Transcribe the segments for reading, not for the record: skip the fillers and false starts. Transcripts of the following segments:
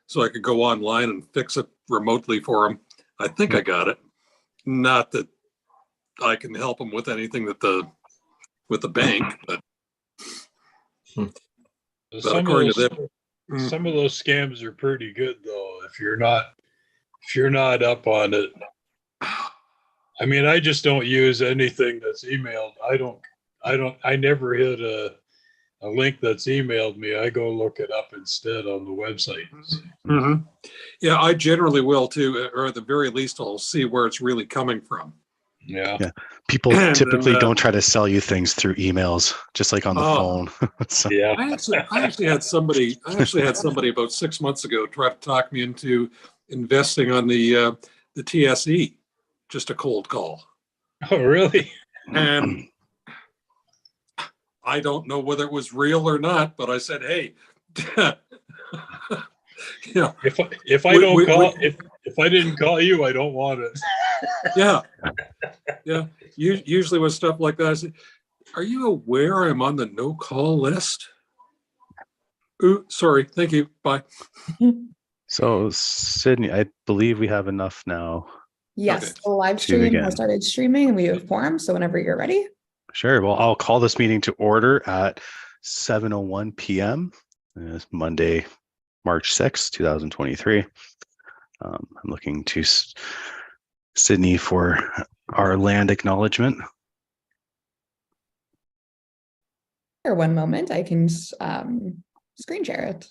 so I could go online and fix it remotely for him. I think I got it. Not that I can help him with anything with the bank, but according to them, some of those scams are pretty good though. If you're not up on it. I mean, I just don't use anything that's emailed. I never hit a link that's emailed me. I go look it up instead on the website. Mm-hmm. Yeah, I generally will too, or at the very least, I'll see where it's really coming from. Yeah. People typically don't try to sell you things through emails, just like on the phone. So. Yeah. I actually had somebody about 6 months ago try to talk me into investing on the TSE, just a cold call. Oh, really? And I don't know whether it was real or not, but I said, hey, yeah. If I didn't call you, I don't want it. Yeah. Yeah. Usually with stuff like that, I say, are you aware I'm on the no call list? Ooh, sorry. Thank you. Bye. So Sydney, I believe we have enough now. Yes, okay. The live stream has started streaming and we have forum. So whenever you're ready. Sure. Well, I'll call this meeting to order at 7:01 p.m. It's Monday, March 6th, 2023. I'm looking to Sydney for our land acknowledgement. For one moment, I can screen share it.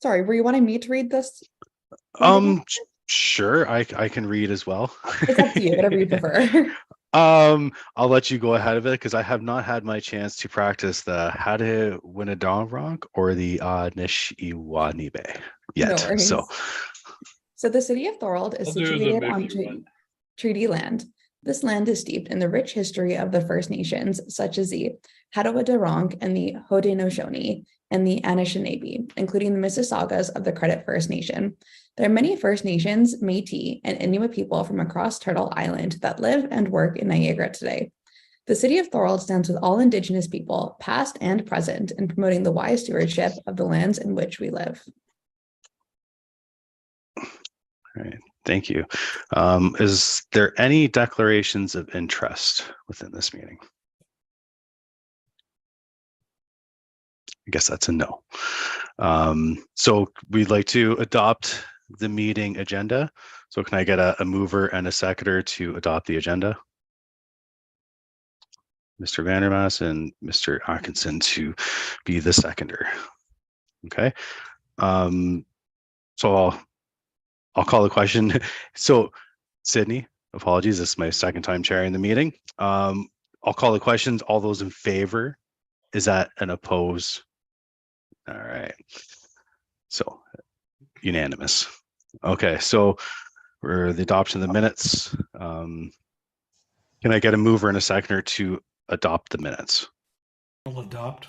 Sorry, were you wanting me to read this? Sure, I can read as well. It's up to you, whatever you prefer. I'll let you go ahead of it because I have not had my chance to practice the Hattah-Winnedongrok or the Nishiwanibe yet. No so the city of Thorold is situated on treaty land. This land is steeped in the rich history of the First Nations, such as the Hattah-Winnedongrok and the Haudenosaunee and the Anishinaabe, including the Mississaugas of the Credit First Nation. There are many First Nations, Métis, and Inuit people from across Turtle Island that live and work in Niagara today. The city of Thorold stands with all Indigenous people, past and present, in promoting the wise stewardship of the lands in which we live. All right, thank you. Is there any declarations of interest within this meeting? I guess that's a no. So we'd like to adopt the meeting agenda. So can I get a mover and a seconder to adopt the agenda? Mr. Vandermaas and Mr. Atkinson to be the seconder. Okay. So I'll call the question. So Sydney, apologies, this is my second time chairing the meeting. I'll call the questions. All those in favor, is that an oppose? All right. So unanimous. Okay, so for the adoption of the minutes, can I get a mover and a seconder to adopt the minutes? I'll adopt.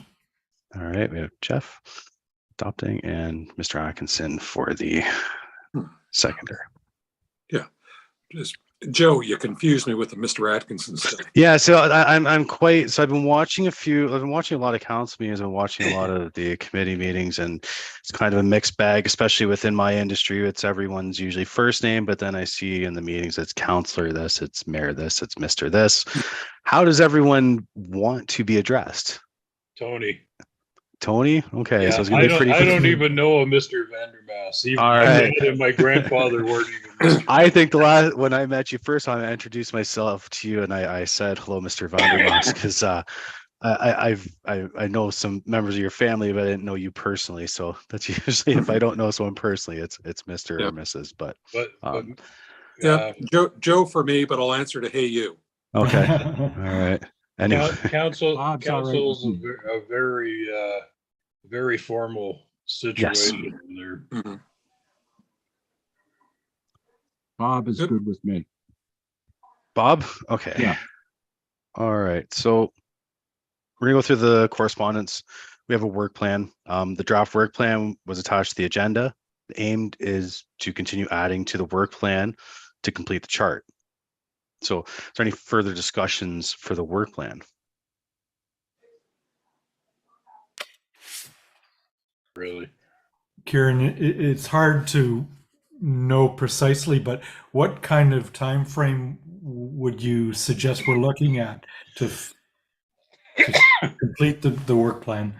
All right, we have Jeff adopting and Mr. Atkinson for the seconder. Yeah, just Joe, you confused me with the Mr. Atkinson stuff. Yeah, so I'm quite. So I've been watching a lot of council meetings. I've been watching a lot of the committee meetings, and it's kind of a mixed bag, especially within my industry. It's everyone's usually first name, but then I see in the meetings it's councillor this, it's mayor this, it's Mr. this. How does everyone want to be addressed? Tony. Tony? Okay, yeah, so it's gonna be pretty. I don't even know a Mr. Vandermaas. Even all right. And my grandfather weren't even Mr. I think when I met you first time, I introduced myself to you and I said hello, Mr. Vandermaas, because I know some members of your family, but I didn't know you personally. So that's usually if I don't know someone personally, it's Mr. or Mrs. But yeah, Joe for me, but I'll answer to hey you. Okay, all right. Anyway, Council, Bob's all right council's with me. a very, very formal situation. There. Mhm. Bob is Yep. good with me. Bob? Okay. Yeah. All right. So we're gonna go through the correspondence. We have a work plan. The draft work plan was attached to the agenda. The aim is to continue adding to the work plan to complete the chart. So is there any further discussions for the work plan? Really. Kieran, it's hard to know precisely, but what kind of time frame would you suggest we're looking at to complete the work plan?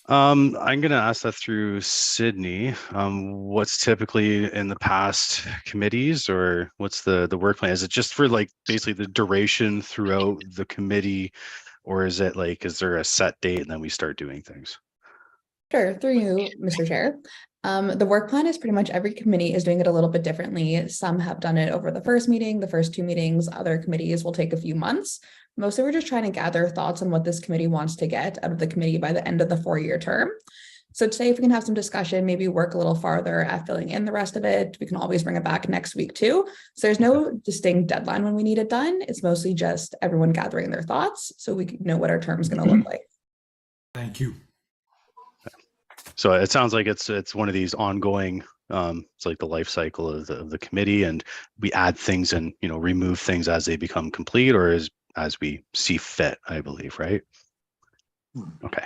I'm gonna ask that through Sydney. What's typically in the past committees, or what's the work plan? Is it just for like basically the duration throughout the committee, or is it like, is there a set date and then we start doing things? Sure, through you, Mr. Chair. The work plan is pretty much every committee is doing it a little bit differently. Some have done it over the first meeting, the first two meetings. Other committees will take a few months. Mostly we're just trying to gather thoughts on what this committee wants to get out of the committee by the end of the 4-year term. So today, if we can have some discussion, maybe work a little farther at filling in the rest of it, we can always bring it back next week too. So there's no distinct deadline when we need it done. It's mostly just everyone gathering their thoughts so we can know what our term is going to look like. Thank you. So it sounds like it's one of these ongoing, it's like the life cycle of the committee, and we add things and, you know, remove things as they become complete or as we see fit, I believe, right? Okay.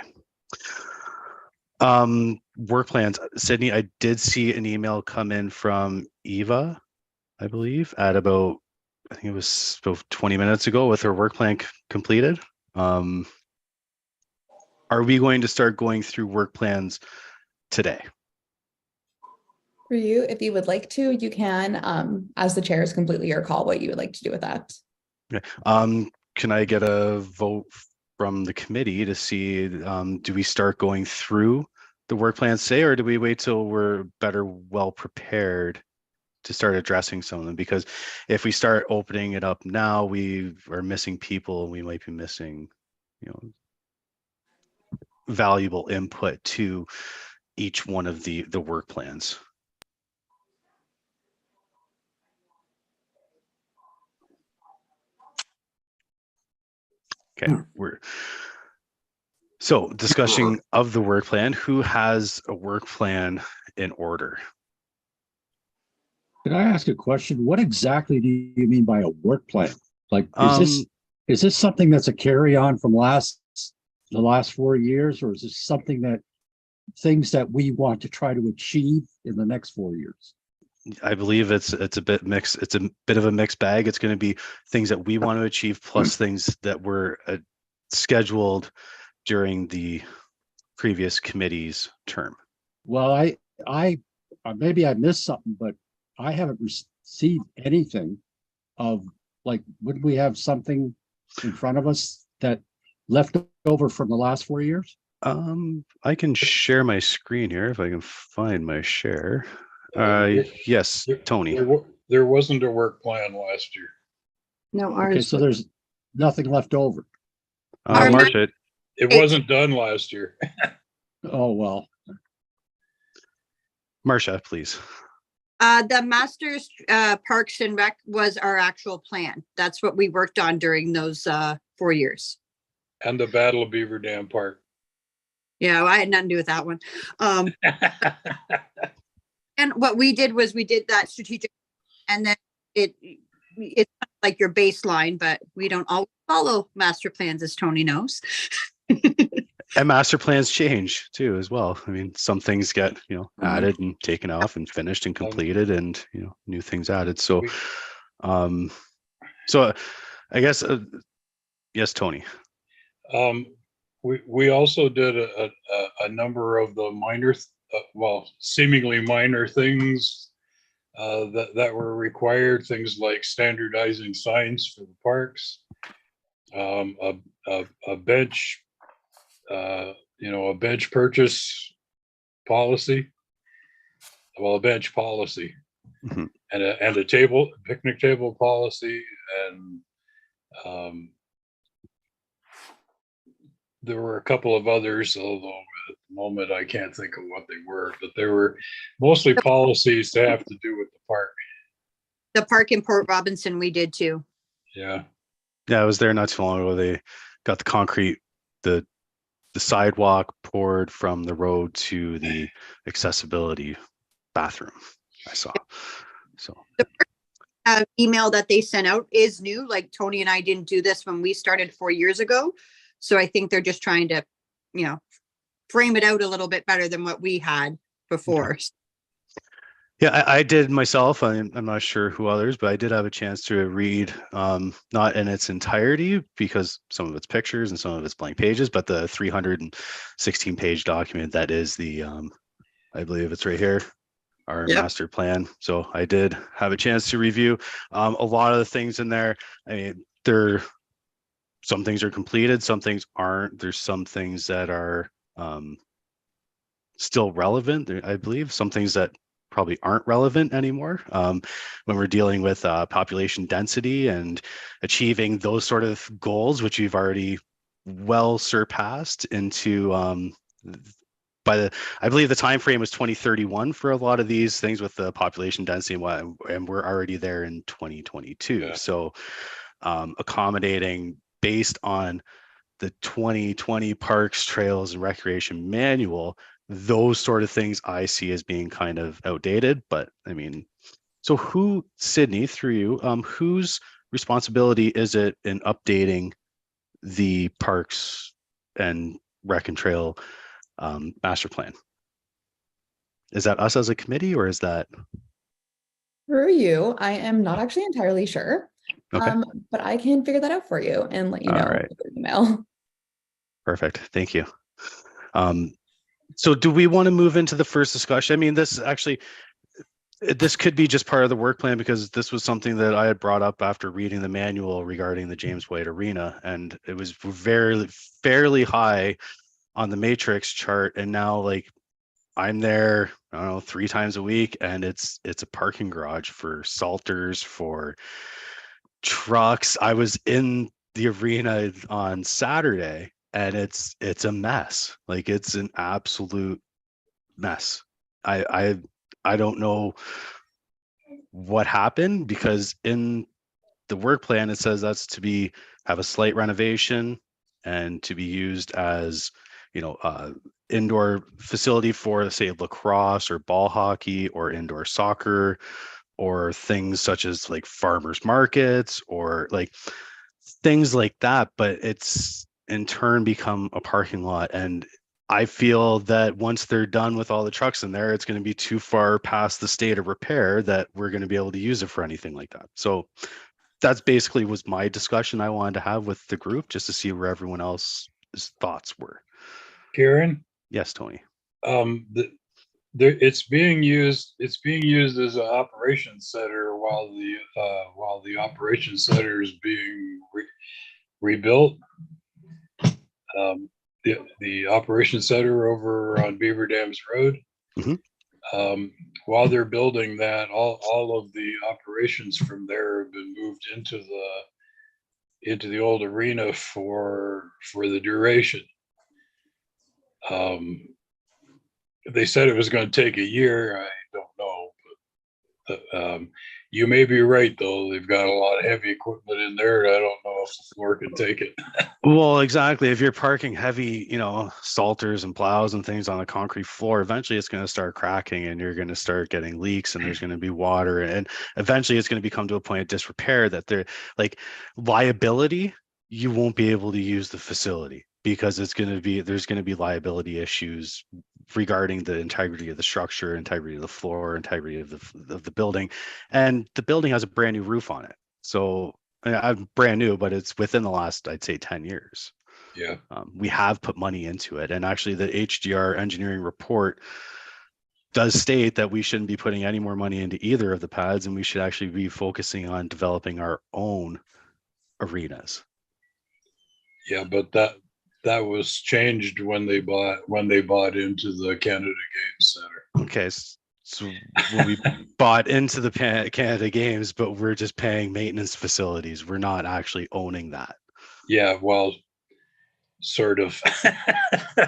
Work plans. Sydney, I did see an email come in from Eva, I believe, at about, I think it was about 20 minutes ago with her work plan completed. Are we going to start going through work plans today? For you, if you would like to, you can, as the chair is completely your call, what you would like to do with that. Okay. Can I get a vote from the committee to see, do we start going through the work plans today, or do we wait till we're better well prepared to start addressing some of them? Because if we start opening it up now, we are missing people and we might be missing, you know, valuable input to each one of the work plans. Okay, so discussion of the work plan. Who has a work plan in order? Can I ask a question? What exactly do you mean by a work plan? Like, is this something that's a carry on from the last 4 years, or is this something that things that we want to try to achieve in the next 4 years? I believe it's a bit mixed. It's a bit of a mixed bag. It's going to be things that we want to achieve plus things that were scheduled during the previous committee's term. Well, I maybe I missed something, but I haven't received anything of, like, would we have something in front of us that left over from the last 4 years? I can share my screen here if I can find my share. Yes, Tony. There wasn't a work plan last year. No, Okay, ours. so there's nothing left over. Marcia, It wasn't done last year. Oh, well, Marcia, please. The Masters Parks and Rec was our actual plan. That's what we worked on during those 4 years. And the Battle of Beaver Dam Park. Yeah, well, I had nothing to do with that one. And what we did was we did that strategic, and then it's like your baseline, but we don't always follow master plans, as Tony knows. And master plans change too, as well. I mean, some things get, you know, added and taken off and finished and completed, and, you know, new things added. So, so I guess, yes, Tony. We also did a number of the minor, seemingly minor things that were required. Things like standardizing signs for the parks, a bench, a bench purchase policy, a bench policy, Mhm. and a picnic table policy, and There were a couple of others, although at the moment I can't think of what they were, but they were mostly policies to have to do with the park. The park in Port Robinson, we did too. Yeah. Yeah, I was there not too long ago. They got the concrete, the sidewalk poured from the road to the accessibility bathroom. I saw. So Email that they sent out is new. Like Tony and I didn't do this when we started 4 years ago. So I think they're just trying to, frame it out a little bit better than what we had before. Okay. Yeah, I did myself. I'm not sure who others, but I did have a chance to read, not in its entirety because some of it's pictures and some of it's blank pages, but the 316-page document that is the, I believe it's right here, our master plan. So I did have a chance to review a lot of the things in there. I mean, some things are completed, some things aren't. There's some things that are still relevant. I believe some things that probably aren't relevant anymore when we're dealing with population density and achieving those sort of goals, which we've already well surpassed into I believe the time frame was 2031 for a lot of these things with the population density and we're already there in 2022. Yeah. So accommodating based on the 2020 Parks, Trails, and Recreation Manual, those sort of things I see as being kind of outdated. But I mean, so Sydney, through you, whose responsibility is it in updating the Parks and Rec and Trail master plan? Is that us as a committee, or is that Through you? I am not actually entirely sure. okay? But I can figure that out for you and let you know. All right. through email. Perfect. Thank you. So do we want to move into the first discussion? I mean, this could be just part of the work plan because this was something that I had brought up after reading the manual regarding the James White Arena, and it was fairly high on the matrix chart. And now, like, I'm there, I don't know, 3 times a week, and it's a parking garage for salters, for trucks. I was in the arena on Saturday, and it's a mess. Like, it's an absolute mess. I don't know what happened, because in the work plan it says that's to have a slight renovation and to be used as indoor facility for, say, lacrosse or ball hockey or indoor soccer or things such as like farmers markets or like things like that, but it's in turn become a parking lot. And I feel that once they're done with all the trucks in there, it's going to be too far past the state of repair that we're going to be able to use it for anything like that. So that's basically was my discussion I wanted to have with the group, just to see where everyone else's thoughts were. Karen? Yes, Tony. It's being used as an operations center while the operations center is being rebuilt. The operations center over on Beaver Dams Road. Mm-hmm. While they're building that, all of the operations from there have been moved into the old arena for the duration. They said it was going to take a year. I don't know, but you may be right, though. They've got a lot of heavy equipment in there, and I don't know if the floor can take it. Well, exactly. If you're parking heavy, salters and plows and things on a concrete floor, eventually it's going to start cracking and you're going to start getting leaks and there's going to be water, and eventually it's going to become to a point of disrepair that they're like liability. You won't be able to use the facility because there's going to be liability issues regarding the integrity of the structure, integrity of the floor, integrity of the building. And the building has a brand new roof on it. So I'm brand new, but it's within the last, I'd say, 10 years. Yeah. We have put money into it. And actually the HDR engineering report does state that we shouldn't be putting any more money into either of the pads, and we should actually be focusing on developing our own arenas. Yeah, but that was changed when they bought into the Canada Games Center. Okay, So when we bought into the Canada Games, but we're just paying maintenance facilities. We're not actually owning that. Yeah, well, sort of.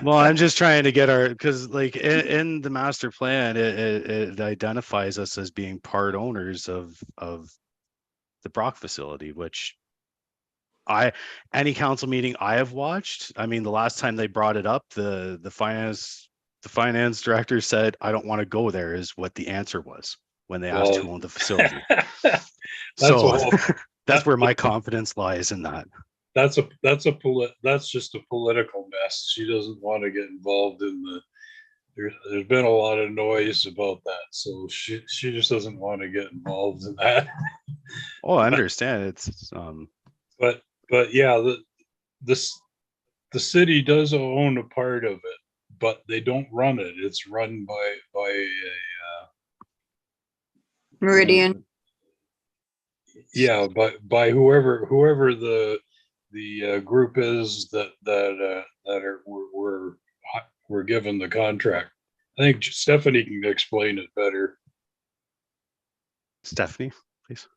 Well, I'm just trying to get because like in the master plan, it identifies us as being part owners of the Brock facility, which any council meeting I have watched, I mean, the last time they brought it up, the finance director said, "I don't want to go there," is what the answer was when they asked who owned the facility. That's where my confidence lies in that. That's just a political mess. She doesn't want to get involved in there's been a lot of noise about that, so she just doesn't want to get involved in that. Oh, I understand. It's but yeah, the city does own a part of it, but they don't run it. It's run by a Meridian. yeah, by whoever the group is that we're given the contract. I think Stephanie can explain it better. Stephanie, please.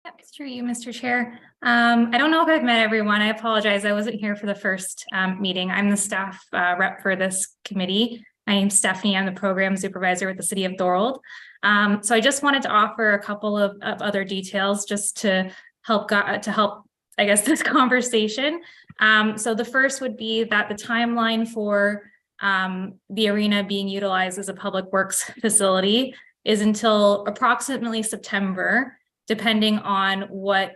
Yep, it's through you, Mr. Chair. I don't know if I've met everyone. I apologize. I wasn't here for the first meeting. I'm the staff rep for this committee. My name's Stephanie. I'm the program supervisor with the City of Thorold. So I just wanted to offer a couple of other details just to help, I guess, this conversation. So the first would be that the timeline for the arena being utilized as a public works facility is until approximately September, depending on what,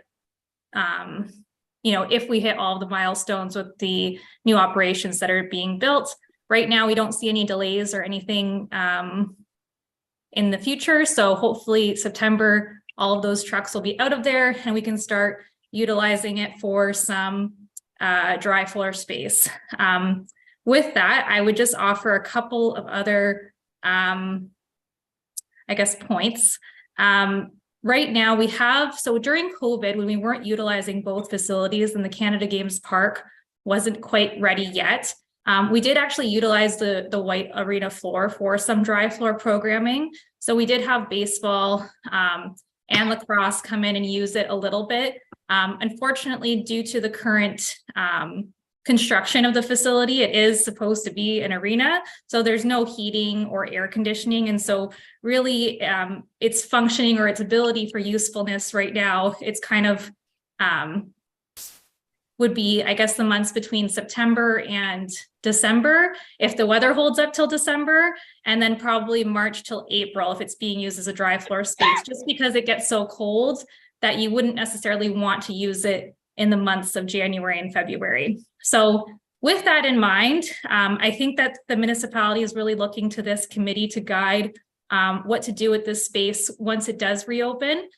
if we hit all of the milestones with the new operations that are being built. Right now, we don't see any delays or anything in the future. So hopefully September, all of those trucks will be out of there and we can start utilizing it for some dry floor space. With that, I would just offer a couple of other, points. Right now we have, so during COVID, when we weren't utilizing both facilities and the Canada Games Park wasn't quite ready yet, we did actually utilize the white arena floor for some dry floor programming. So we did have baseball and lacrosse come in and use it a little bit. Unfortunately, due to the current construction of the facility, it is supposed to be an arena. So there's no heating or air conditioning. And so really its functioning or its ability for usefulness right now, it's kind of would be, I guess, the months between September and December, if the weather holds up till December, and then probably March till April if it's being used as a dry floor space, just because it gets so cold that you wouldn't necessarily want to use it in the months of January and February. So with that in mind, I think that the municipality is really looking to this committee to guide what to do with this space once it does reopen.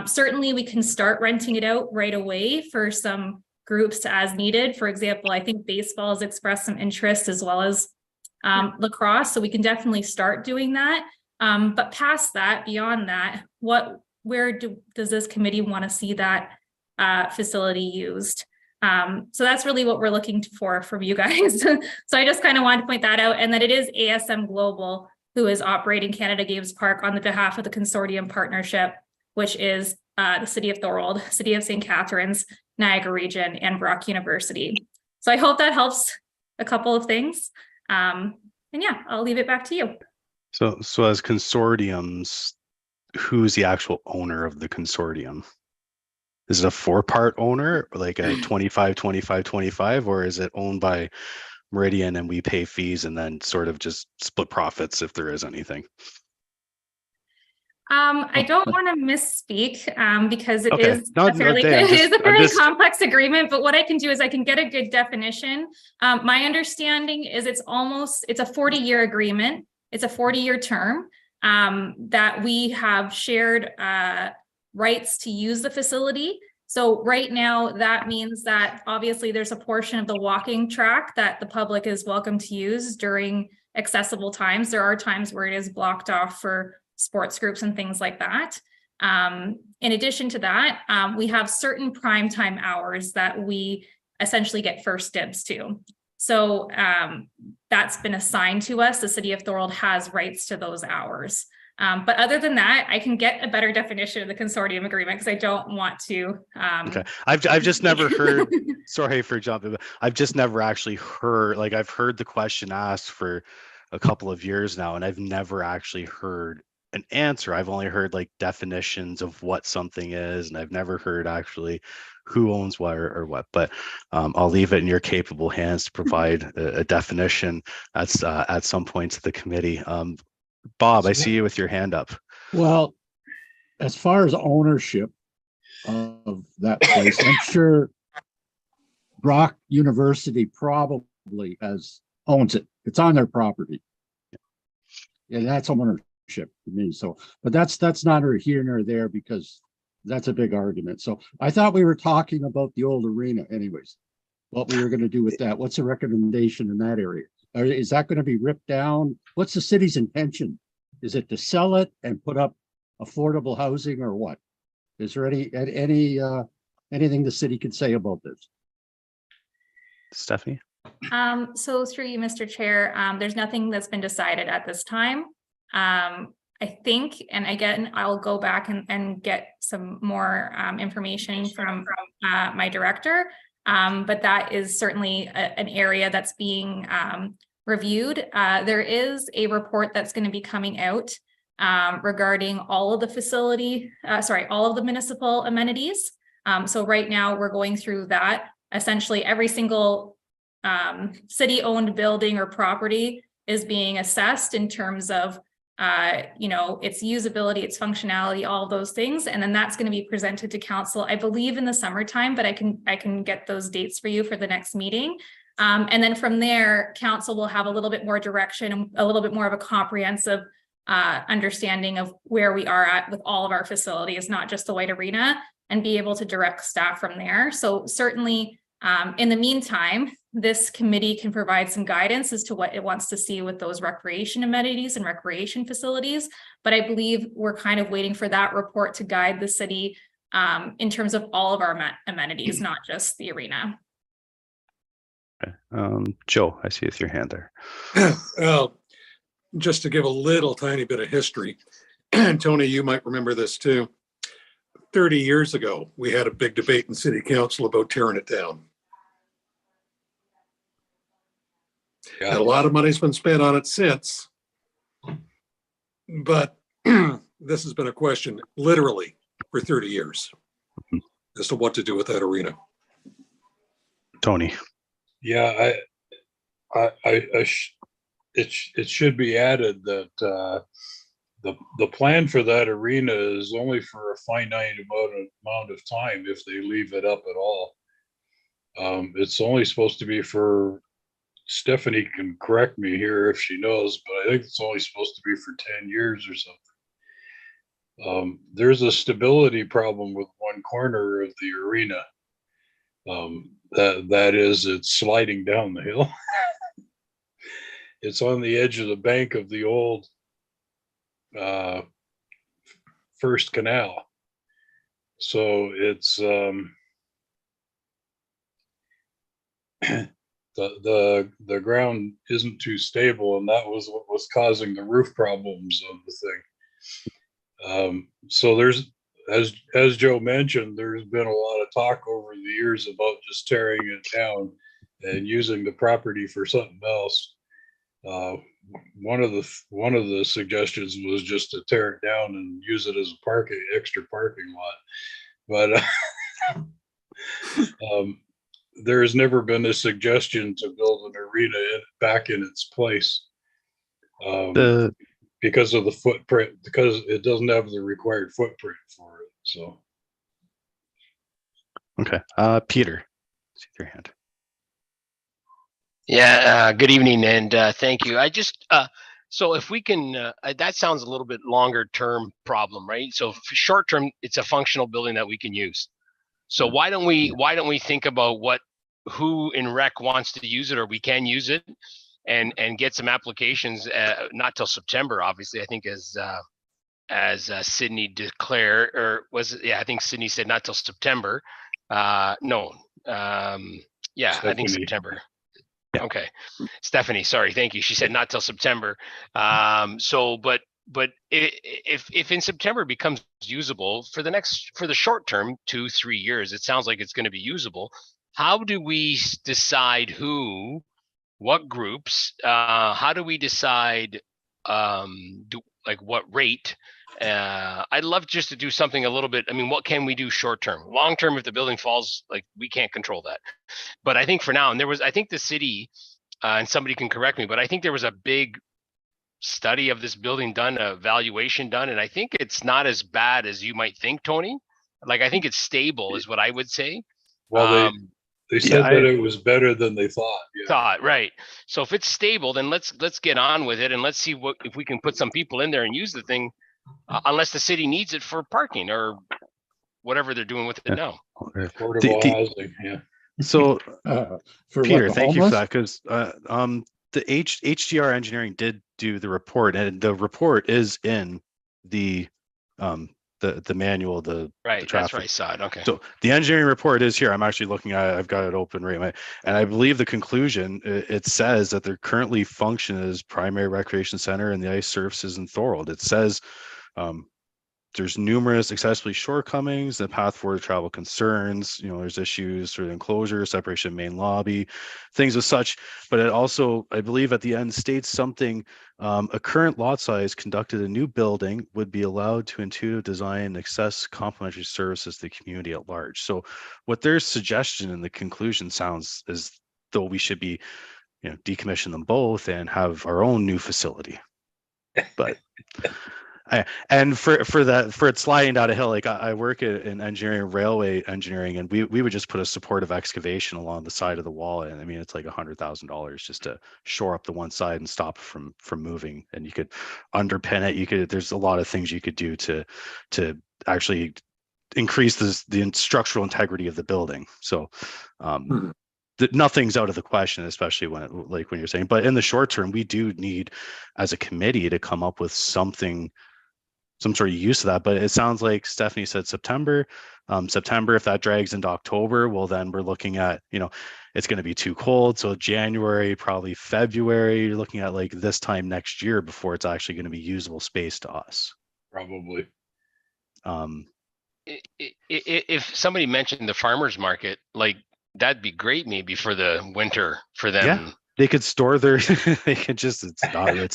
Certainly we can start renting it out right away for some groups as needed. For example, I think baseball has expressed some interest as well as lacrosse. So we can definitely start doing that. But past that, beyond that, does this committee want to see that facility used? So that's really what we're looking for from you guys. So I just kind of wanted to point that out, and that it is ASM Global who is operating Canada Games Park on the behalf of the consortium partnership, which is the City of Thorold, City of St. Catharines, Niagara Region, and Brock University. So I hope that helps a couple of things. And yeah, I'll leave it back to you. So as consortiums, who's the actual owner of the consortium? Is it a 4-part owner, like a 25, or is it owned by Meridian and we pay fees and then sort of just split profits if there is anything? I don't want to misspeak because it is a fairly complex agreement, but what I can do is I can get a good definition. My understanding is it's a 40-year agreement. It's a 40-year term that we have shared rights to use the facility. So right now that means that obviously there's a portion of the walking track that the public is welcome to use during accessible times. There are times where it is blocked off for sports groups and things like that. In addition to that, we have certain primetime hours that we essentially get first dibs to. So that's been assigned to us. The city of Thorold has rights to those hours. But other than that, I can get a better definition of the consortium agreement because I don't want to. Okay, I've just never heard. Sorry for jumping, but I've just never actually heard. Like I've heard the question asked for a couple of years now, and I've never actually heard an answer. I've only heard like definitions of what something is, and I've never heard actually who owns what or what. But I'll leave it in your capable hands to provide a definition at some point to the committee. Bob, I see you with your hand up. Well, as far as ownership of that place, I'm sure Brock University probably owns it. It's on their property. Yeah, that's ownership to me. So, but that's neither here nor there because that's a big argument. So I thought we were talking about the old arena anyways, what we were going to do with that. What's the recommendation in that area? Or is that going to be ripped down? What's the city's intention? Is it to sell it and put up affordable housing or what? Is there anything the city can say about this? Stephanie? So through you, Mr. Chair, there's nothing that's been decided at this time. I think, and again, I'll go back and get some more information from my director, but that is certainly an area that's being reviewed. There is a report that's going to be coming out regarding all of the all of the municipal amenities. So right now we're going through that. Essentially every single city-owned building or property is being assessed in terms of its usability, its functionality, all of those things. And then that's going to be presented to council, I believe in the summertime, but I can get those dates for you for the next meeting. And then from there, council will have a little bit more direction and a little bit more of a comprehensive understanding of where we are at with all of our facilities, not just the White Arena, and be able to direct staff from there. So certainly in the meantime, this committee can provide some guidance as to what it wants to see with those recreation amenities and recreation facilities. But I believe we're kind of waiting for that report to guide the city in terms of all of our amenities, not just the arena. Okay. Joe, I see with your hand there. Just to give a little tiny bit of history, and Tony, you might remember this too. 30 years ago, we had a big debate in city council about tearing it down. Yeah. And a lot of money's been spent on it since. But this has been a question literally for 30 years as to what to do with that arena. Tony. Yeah, it should be added that the plan for that arena is only for a finite amount of time if they leave it up at all. It's only supposed to be for, Stephanie can correct me here if she knows, but I think it's only supposed to be for 10 years or something. There's a stability problem with one corner of the arena. That is, it's sliding down the hill. It's on the edge of the bank of the old First Canal. So it's the ground isn't too stable, and that was what was causing the roof problems of the thing. So there's, as Joe mentioned, there's been a lot of talk over the years about just tearing it down and using the property for something else. One of the suggestions was just to tear it down and use it as a extra parking lot, but there has never been a suggestion to build an arena back in its place because of the footprint, because it doesn't have the required footprint for it. So, okay, Peter, see your hand. Yeah, good evening, and thank you. I just so if we can, that sounds a little bit longer term problem, right? So for short term, it's a functional building that we can use. So why don't we think about who in rec wants to use it, or we can use it, and get some applications. Not till September, obviously. I think as Sydney declared, or was it? Yeah, I think Sydney said not till September. No, yeah, Stephanie. I think September. Yeah. Okay. Stephanie, sorry. Thank you. She said not till September. But if in September it becomes usable for the short term, 2-3 years, it sounds like it's going to be usable. How do we decide what groups, how do we decide, what rate? I'd love just to do something a little bit. I mean, what can we do short term? Long term, if the building falls, like, we can't control that. But I think for now, and I think the city, and somebody can correct me, but I think there was a big study of this building done, a valuation done, and I think it's not as bad as you might think, Tony. Like, I think it's stable is what I would say. Well, they said that it was better than they thought. Yeah. Right. So if it's stable, then let's get on with it, and let's see if we can put some people in there and use the thing, unless the city needs it for parking or whatever they're doing with it now. Affordable housing. Yeah. So, for Peter, what, the thank you for homeless? that, because the HDR Engineering did do the report, and the report is in the manual, the Right. That's traffic. right. I saw it. Okay. So the engineering report is here. I'm actually looking at it. I've got it open right now. And I believe the conclusion, it says that they're currently function as primary recreation center and the ice surfaces in Thorold. It says there's numerous accessibility shortcomings, the path forward travel concerns, there's issues for the enclosure, separation of main lobby, things of such. But it also, I believe at the end, states something, a current lot size conducted a new building would be allowed to intuitive design and access complementary services to the community at large. So what their suggestion in the conclusion sounds as though we should be, decommission them both and have our own new facility. But and for it sliding down a hill, like I work in engineering, railway engineering, and we would just put a supportive excavation along the side of the wall, and I mean it's like $100,000 just to shore up the one side and stop from moving. And you could underpin it. There's a lot of things you could do to actually increase the structural integrity of the building. So nothing's out of the question, especially when you're saying. But in the short term, we do need, as a committee, to come up with some sort of use of that. But it sounds like Stephanie said September. September, if that drags into October, well, then we're looking at, it's going to be too cold. So January, probably February, you're looking at like this time next year before it's actually going to be usable space to us. Probably. If somebody mentioned the farmer's market, like, that'd be great maybe for the winter for them. Yeah. They could store their, they could just, it's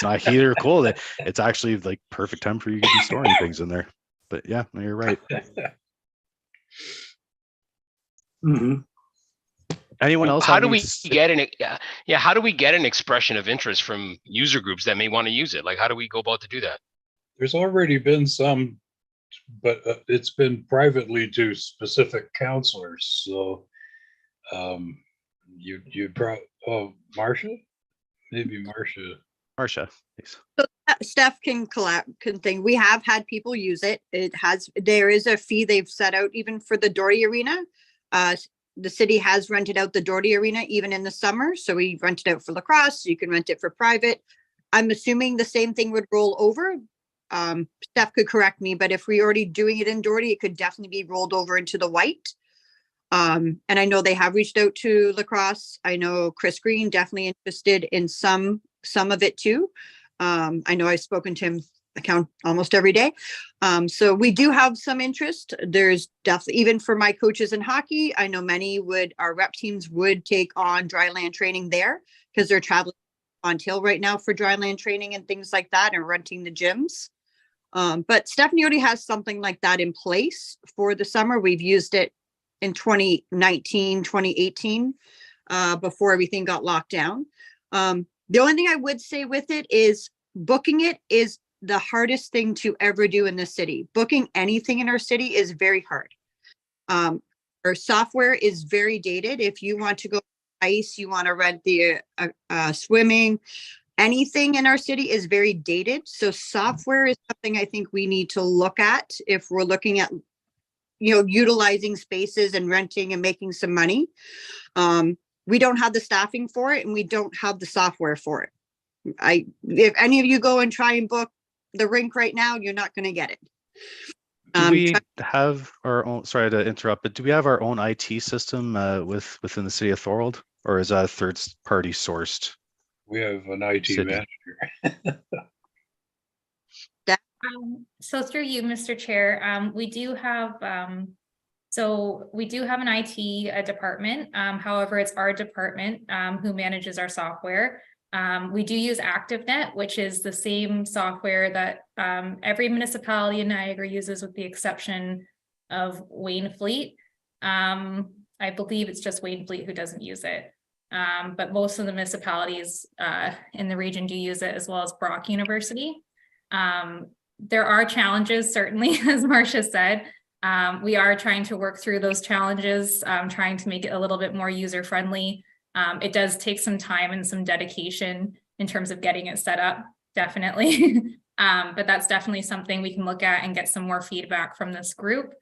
not heat or cold. It's actually like perfect temperature. You could be storing things in there. But yeah, no, you're right. Anyone else? How do we get how do we get an expression of interest from user groups that may want to use it? Like, how do we go about to do that? There's already been some, but it's been privately to specific counselors. So you brought Marcia, maybe Marcia, please. So Steph can think. We have had people use it. There is a fee they've set out even for the Doherty Arena. The city has rented out the Doherty Arena even in the summer. So we rented out for lacrosse. So you can rent it for private. I'm assuming the same thing would roll over. Steph could correct me, but if we're already doing it in Doherty, it could definitely be rolled over into the white. And I know they have reached out to lacrosse. I know Chris Green definitely interested in some of it too. I know I've spoken to him almost every day. So we do have some interest. There's definitely, even for my coaches in hockey, I know our rep teams would take on dry land training there because they're traveling on Hill right now for dry land training and things like that and renting the gyms. But Stephanie already has something like that in place for the summer. We've used it in 2019, 2018, before everything got locked down. The only thing I would say with it is booking it is the hardest thing to ever do in the city. Booking anything in our city is very hard. Our software is very dated. If you want to go ice, you want to rent the swimming, anything in our city is very dated. So software is something I think we need to look at if we're looking at utilizing spaces and renting and making some money. We don't have the staffing for it and we don't have the software for it. If any of you go and try and book the rink right now, you're not going to get it. Do we have our own, sorry to interrupt, but do we have our own IT system within the city of Thorold? or is that a third party sourced? We have an IT Sydney. manager. So through you, Mr. Chair, we do have, so we do have an IT department. However, it's our department who manages our software. We do use ActiveNet, which is the same software that every municipality in Niagara uses, with the exception of Waynfleet. I believe it's just Waynfleet who doesn't use it. But most of the municipalities in the region do use it, as well as Brock University. There are challenges, certainly, as Marcia said. We are trying to work through those challenges, trying to make it a little bit more user-friendly. It does take some time and some dedication in terms of getting it set up, definitely. But that's definitely something we can look at and get some more feedback from this group.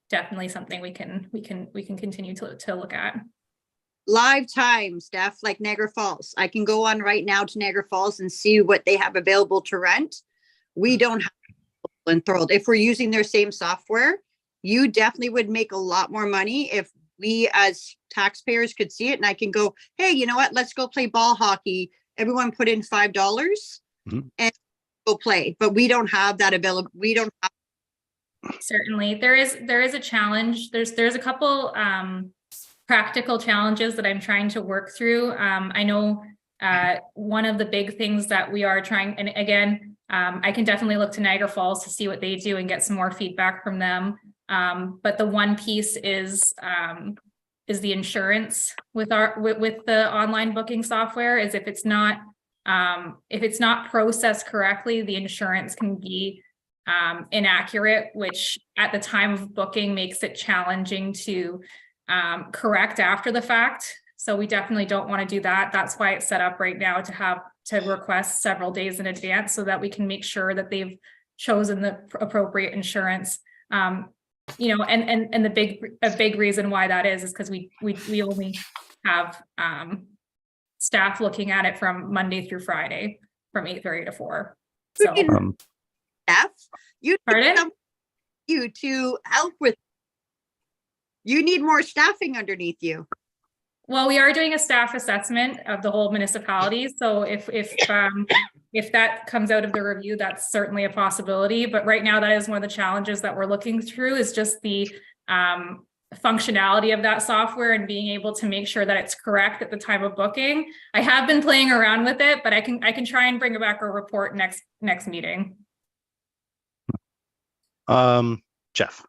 Definitely something we can continue to look at. Live time, Steph, like Niagara Falls. I can go on right now to Niagara Falls and see what they have available to rent. We don't have in Thorold. If we're using their same software, you definitely would make a lot more money if we as taxpayers could see it. And I can go, hey, you know what? Let's go play ball hockey. Everyone put in $5 and go play. But we don't have that available. We don't have. Certainly, there is a challenge. There's a couple practical challenges that I'm trying to work through. I know one of the big things that we are trying, and again, I can definitely look to Niagara Falls to see what they do and get some more feedback from them. But the one piece is the insurance with the online booking software. Is if it's not processed correctly, the insurance can be inaccurate, which at the time of booking makes it challenging to correct after the fact. So we definitely don't want to do that. That's why it's set up right now to request several days in advance, so that we can make sure that they've chosen the appropriate insurance. You know, and a big reason why that is because we only have staff looking at it from Monday through Friday from 8:30 to 4. So Steph, pardon? You to help with. You need more staffing underneath you. Well, we are doing a staff assessment of the whole municipality. So if that comes out of the review, that's certainly a possibility. But right now, that is one of the challenges that we're looking through, is just the functionality of that software and being able to make sure that it's correct at the time of booking. I have been playing around with it, but I can try and bring back a report next meeting. Jeff.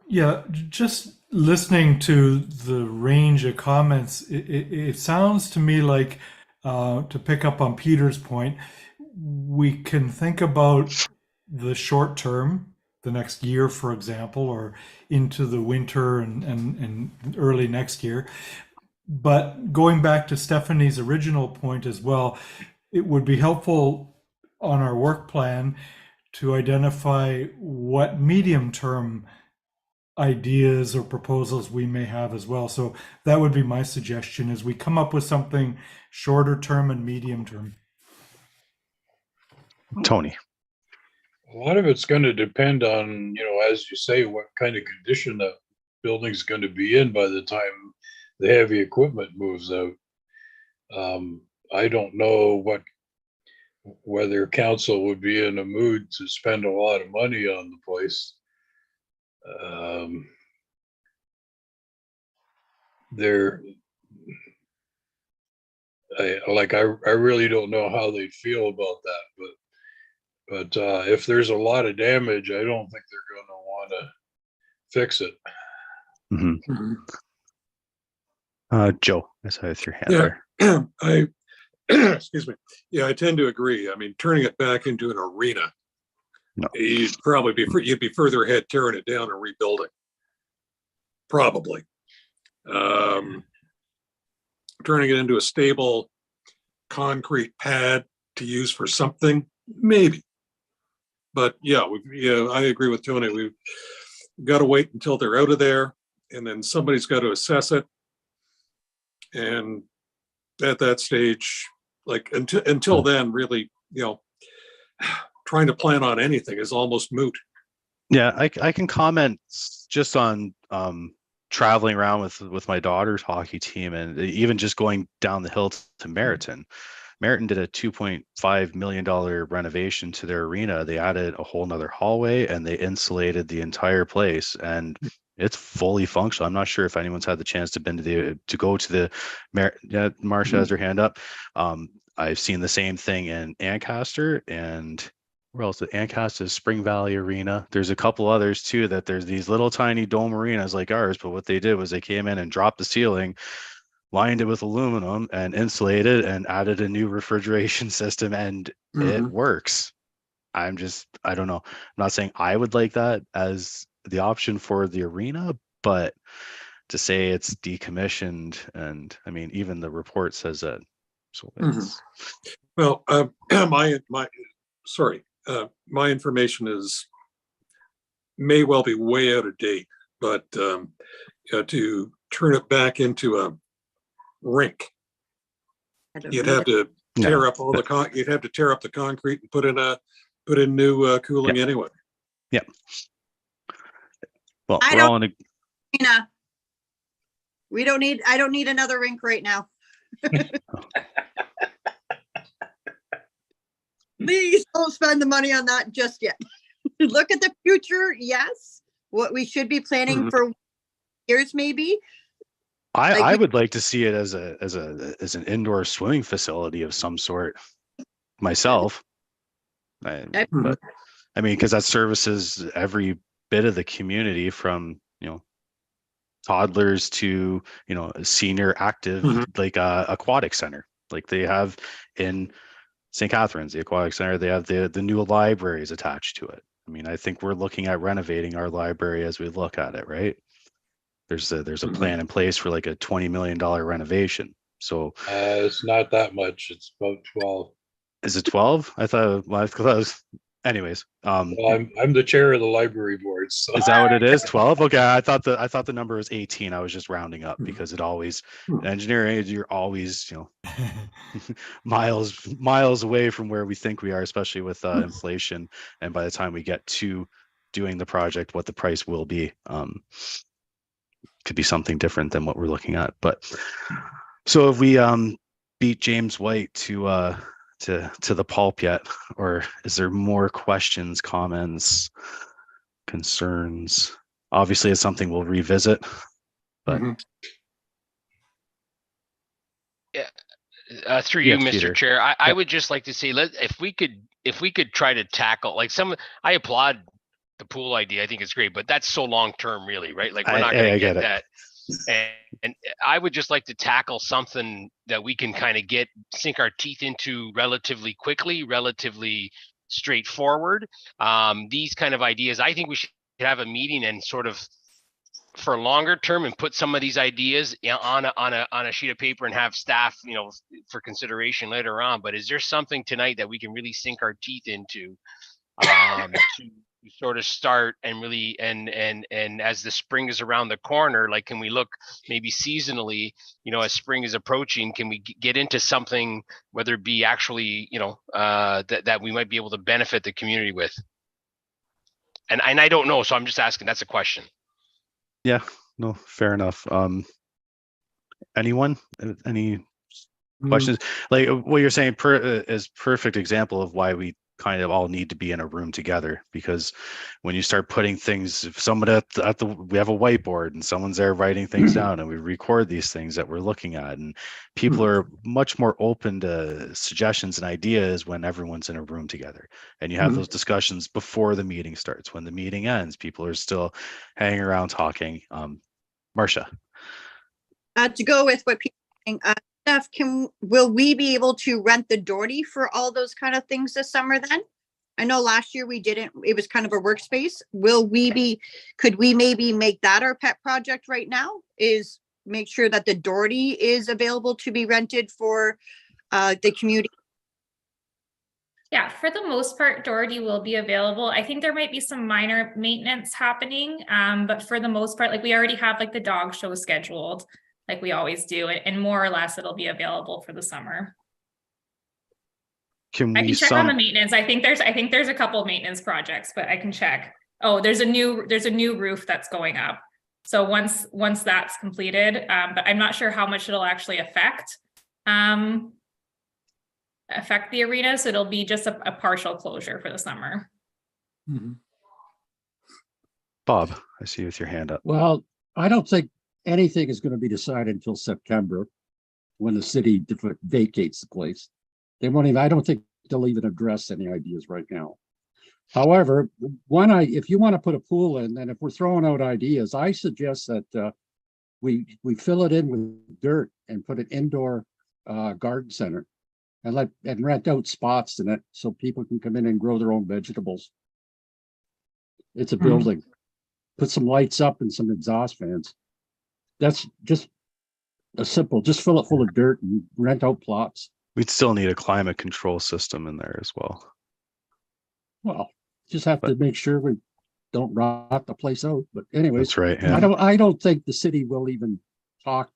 Yeah, just listening to the range of comments, it sounds to me like, to pick up on Peter's point, we can think about the short term, the next year, for example, or into the winter and early next year. But going back to Stephanie's original point as well, it would be helpful on our work plan to identify what medium term ideas or proposals we may have as well. So that would be my suggestion, is we come up with something shorter term and medium term. Tony. A lot of it's going to depend on, as you say, what kind of condition that building's going to be in by the time the heavy equipment moves out. I don't know whether council would be in a mood to spend a lot of money on the place. I really don't know how they feel about that, but if there's a lot of damage, I don't think they're going to want to fix it. Joe, I saw you with your hand there. Excuse me. Yeah, I tend to agree. I mean, turning it back into an arena, no. You'd be further ahead tearing it down and rebuilding. Probably. Turning it into a stable concrete pad to use for something, maybe. But yeah, I agree with Tony. We've got to wait until they're out of there, and then somebody's got to assess it. And at that stage, like until then, really, trying to plan on anything is almost moot. Yeah, I can comment just on traveling around with my daughter's hockey team, and even just going down the hill to Meriton. Meriton did a $2.5 million renovation to their arena. They added a whole nother hallway and they insulated the entire place, and it's fully functional. I'm not sure if anyone's had the chance to go to the Marcia has her hand up. I've seen the same thing in Ancaster, and where else? Ancaster, Spring Valley Arena. There's a couple others too, that there's these little tiny dome arenas like ours, but what they did was they came in and dropped the ceiling, lined it with aluminum and insulated, and added a new refrigeration system, and it works. I don't know. I'm not saying I would like that as the option for the arena, but to say it's decommissioned, and I mean, even the report says that. So it's, Well, my information may well be way out of date, but to turn it back into a rink, you'd have to tear up all the you'd have to tear up the concrete and put in new cooling anyway. Yeah. Well, I we're all in a, I don't need another rink right now. Please don't spend the money on that just yet. Look at the future. Yes. What we should be planning for years, maybe. I would like to see it as an indoor swimming facility of some sort myself. But I mean, because that services every bit of the community, from toddlers to senior active, like aquatic center, like they have in St. Catharines, the aquatic center. They have the new libraries attached to it. I mean, I think we're looking at renovating our library as we look at it, right? There's a plan in place for like a $20 million renovation. So it's not that much. It's about 12. Is it 12? I thought it was. Anyways, well, I'm the chair of the library board. So. Is that what it is? 12? Okay, I thought the number was 18. I was just rounding up because it always engineering. You're always miles away from where we think we are, especially with inflation. And by the time we get to doing the project, what the price will be could be something different than what we're looking at. But so if we beat James White to the pulp yet, or is there more questions, comments, concerns? Obviously it's something we'll revisit, but through you, Mr. Peter. Chair, I would just like to see, if we could try to tackle, like, I applaud the pool idea. I think it's great, but that's so long term, really, right? Like, we're not going to get that. And I would just like to tackle something that we can kind of sink our teeth into relatively quickly, relatively straightforward. These kind of ideas, I think we should have a meeting and sort of for longer term and put some of these ideas on a sheet of paper and have staff, for consideration later on. But is there something tonight that we can really sink our teeth into to sort of start and really and as the spring is around the corner, like, can we look maybe seasonally, as spring is approaching, can we get into something, whether it be actually that we might be able to benefit the community with? And I don't know, so I'm just asking. That's a question. Yeah, no, fair enough. Anyone, any questions? Like what you're saying is perfect example of why we kind of all need to be in a room together, because when you start putting things, if someone we have a whiteboard and someone's there writing things down, and we record these things that we're looking at, and people are much more open to suggestions and ideas when everyone's in a room together, and you have those discussions before the meeting starts. When the meeting ends, people are still hanging around talking. Marcia. To go with what people are saying, Steph, will we be able to rent the Doherty for all those kind of things this summer then? I know last year we didn't, it was kind of a workspace. Could we maybe make that our pet project right now, is make sure that the Doherty is available to be rented for the community? Yeah, for the most part, Doherty will be available. I think there might be some minor maintenance happening, but for the most part, like, we already have like the dog show scheduled, like we always do, and more or less it'll be available for the summer. I can check on the maintenance. I think there's a couple of maintenance projects, but I can check. Oh, there's a new roof that's going up. So once that's completed, but I'm not sure how much it'll actually affect the arena. So it'll be just a partial closure for the summer. Bob, I see you with your hand up. Well, I don't think anything is going to be decided until September, when the city vacates the place. They won't even, I don't think they'll even address any ideas right now. However, if you want to put a pool in, and if we're throwing out ideas, I suggest that we fill it in with dirt and put an indoor garden center and rent out spots in it so people can come in and grow their own vegetables. It's a building. Put some lights up and some exhaust fans. That's just just fill it full of dirt and rent out plots. We'd still need a climate control system in there as well. Well, just have to make sure we don't rot the place out. But anyways, That's right. Yeah. I don't think the city will even talk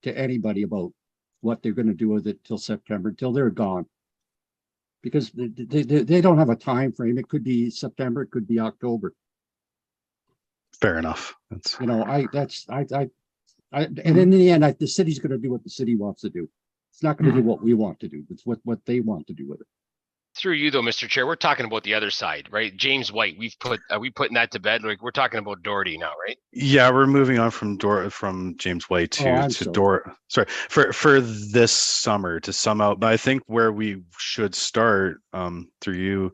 to anybody about what they're going to do with it till September, till they're gone. Because they don't have a time frame. It could be September, it could be October. Fair enough. That's, and in the end, the city's going to do what the city wants to do. It's not going to do what we want to do. It's what they want to do with it. Through you though, Mr. Chair, we're talking about the other side, right? James White, are we putting that to bed? Like, we're talking about Doherty now, right? yeah, we're moving on from James White to Sorry, for this summer to sum out. But I think where we should start, through you,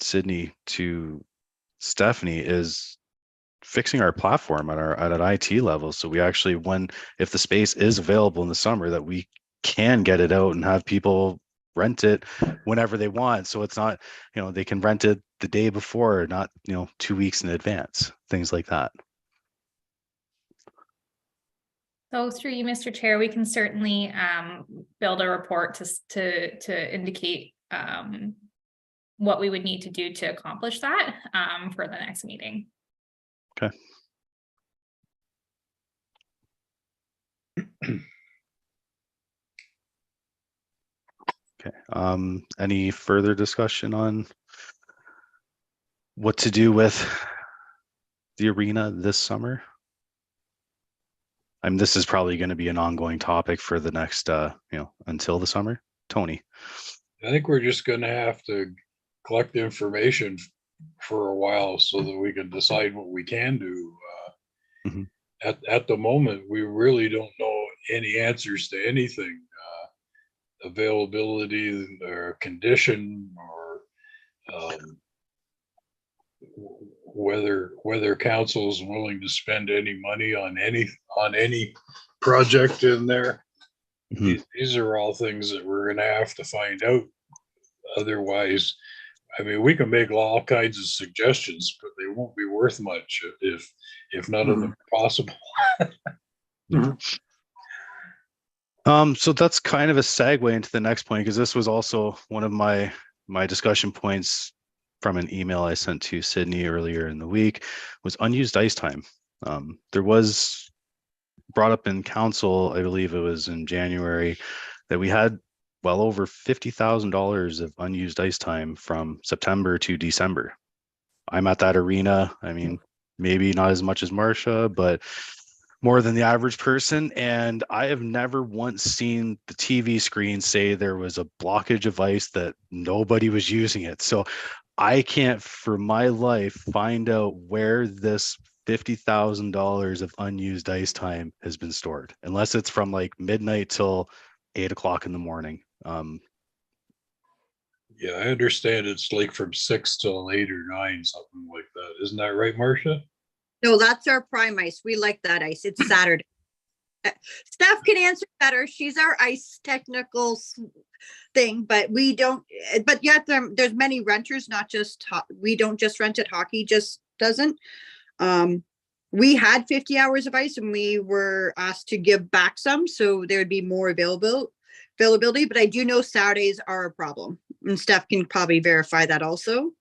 Sydney, to Stephanie, is fixing our platform at an IT level. So we actually, if the space is available in the summer, that we can get it out and have people rent it whenever they want. So it's not, they can rent it the day before, not, 2 weeks in advance, things like that. So through you, Mr. Chair, we can certainly build a report to indicate what we would need to do to accomplish that for the next meeting. Okay. Okay. Any further discussion on what to do with the arena this summer? I mean, this is probably going to be an ongoing topic for the next, until the summer. Tony. I think we're just going to have to collect the information for a while so that we can decide what we can do. At the moment, we really don't know any answers to anything. Availability or condition, or whether council is willing to spend any money on any project in there. These are all things that we're going to have to find out. Otherwise, I mean, we can make all kinds of suggestions, but they won't be worth much if none of them are possible. So that's kind of a segue into the next point, because this was also one of my discussion points from an email I sent to Sydney earlier in the week, was unused ice time. There was brought up in council, I believe it was in January, that we had well over $50,000 of unused ice time from September to December. I'm at that arena. I mean, maybe not as much as Marcia, but more than the average person. And I have never once seen the TV screen say there was a blockage of ice, that nobody was using it. So I can't for my life find out where this $50,000 of unused ice time has been stored, unless it's from like midnight till 8 o'clock in the morning. Yeah, I understand it's like from 6 till 8 or 9, something like that. Isn't that right, Marcia? No, that's our prime ice. We like that ice. It's Saturday. Steph can answer better. She's our ice technical thing, but we don't. But yet there's many renters, not just we don't just rent it. Hockey just doesn't. We had 50 hours of ice, and we were asked to give back some, so there would be more availability. But I do know Saturdays are a problem, and Steph can probably verify that also.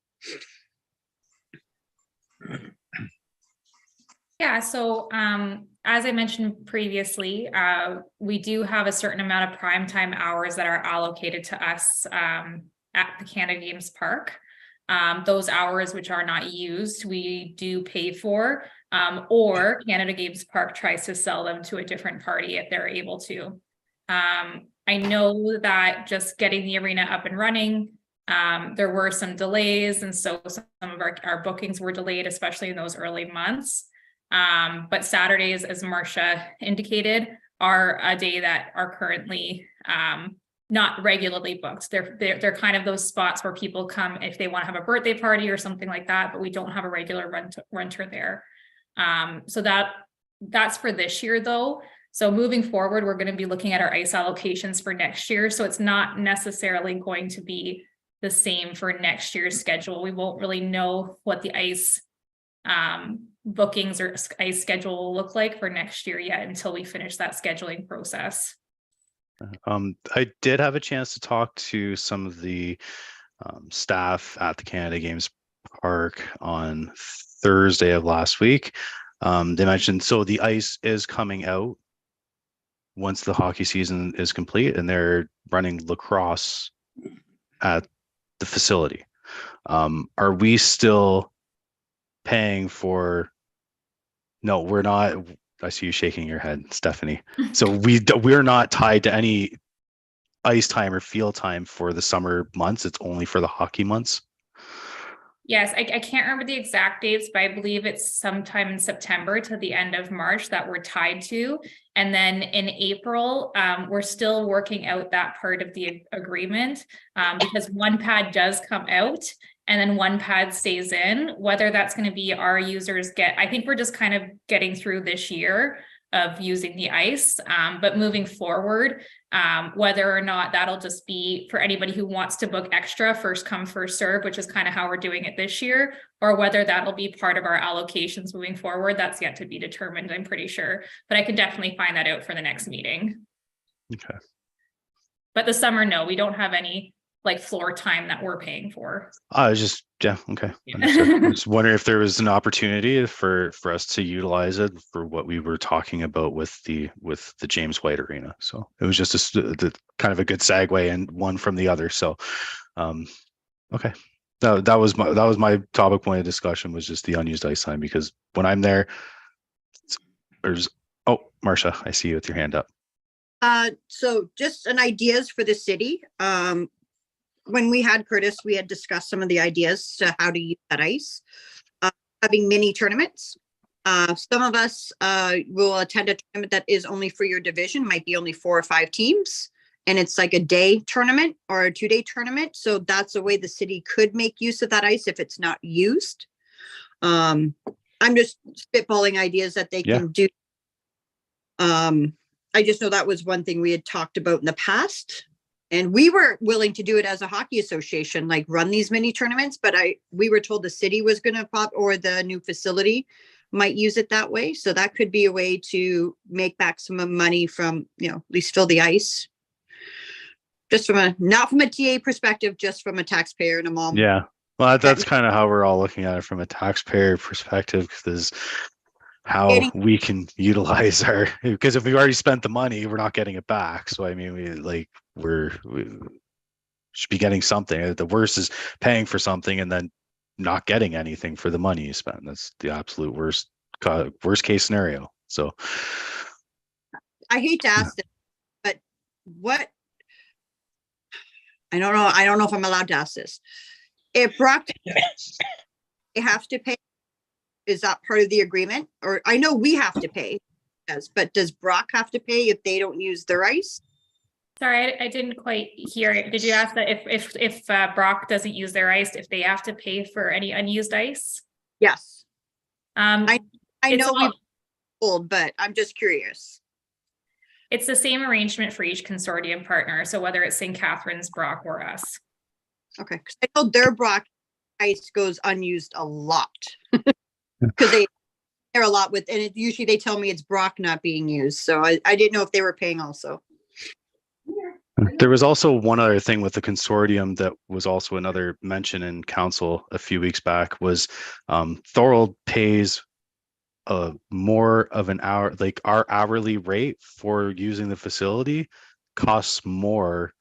Yeah, so as I mentioned previously, we do have a certain amount of primetime hours that are allocated to us at the Canada Games Park. Those hours which are not used, we do pay for Or Canada Games Park tries to sell them to a different party if they're able to. I know that just getting the arena up and running, there were some delays, and so some of our bookings were delayed, especially in those early months. But Saturdays, as Marcia indicated, are a day that are currently not regularly booked. They're kind of those spots where people come if they want to have a birthday party or something like that, but we don't have a regular renter there. So that's for this year though. So moving forward, we're going to be looking at our ice allocations for next year. So it's not necessarily going to be the same for next year's schedule. We won't really know what the ice bookings or ice schedule will look like for next year yet until we finish that scheduling process. I did have a chance to talk to some of the staff at the Canada Games Park on Thursday of last week. They mentioned, so the ice is coming out once the hockey season is complete, and they're running lacrosse at the facility. Are we still paying for? No, we're not. I see you shaking your head, Stephanie. So we're not tied to any ice time or field time for the summer months. It's only for the hockey months. Yes, I can't remember the exact dates, but I believe it's sometime in September to the end of March that we're tied to. And then in April, we're still working out that part of the agreement because one pad does come out and then one pad stays in. Whether that's going to be our users I think we're just kind of getting through this year of using the ice. But moving forward, whether or not that'll just be for anybody who wants to book extra, first come, first serve, which is kind of how we're doing it this year, or whether that'll be part of our allocations moving forward, that's yet to be determined, I'm pretty sure. But I could definitely find that out for the next meeting. Okay. But the summer, no, we don't have any like floor time that we're paying for. I was just, yeah, okay. I was wondering if there was an opportunity for us to utilize it for what we were talking about with the James White Arena. So it was just the kind of a good segue and one from the other. So, okay. That was my topic point of discussion, was just the unused ice time, because when I'm there, Marcia, I see you with your hand up. So just an ideas for the city. When we had Curtis, we had discussed some of the ideas to how to use that ice, having mini tournaments. Some of us will attend a tournament that is only for your division, might be only 4 or 5 teams, and it's like a day tournament or a 2-day tournament. So that's a way the city could make use of that ice if it's not used. I'm just spitballing ideas that they can do. I just know that was one thing we had talked about in the past. And we were willing to do it as a hockey association, like run these mini tournaments, but we were told the city was going to pop, or the new facility might use it that way. So that could be a way to make back some money from, at least fill the ice. Just not from a TA perspective, just from a taxpayer and a mom. Yeah. Well, that's kind of how we're all looking at it from a taxpayer perspective, because how we can utilize because if we've already spent the money, we're not getting it back. So I mean, we should be getting something. The worst is paying for something and then not getting anything for the money you spend. That's the absolute worst case scenario. So I hate to ask this, but I don't know if I'm allowed to ask this. If Brock, they have to pay. Is that part of the agreement? Or I know we have to pay, but does Brock have to pay if they don't use their ice? Sorry, I didn't quite hear it. Did you ask that if Brock doesn't use their ice, if they have to pay for any unused ice? Yes. I it's know we've told, but I'm just curious. It's the same arrangement for each consortium partner. So whether it's St. Catharines, Brock, or us. Okay. Because I know their Brock ice goes unused a lot. Because they're a lot and usually they tell me it's Brock not being used. So I didn't know if they were paying also. There was also one other thing with the consortium that was also another mention in council a few weeks back, was Thorold pays more of an hour, like our hourly rate for using the facility costs more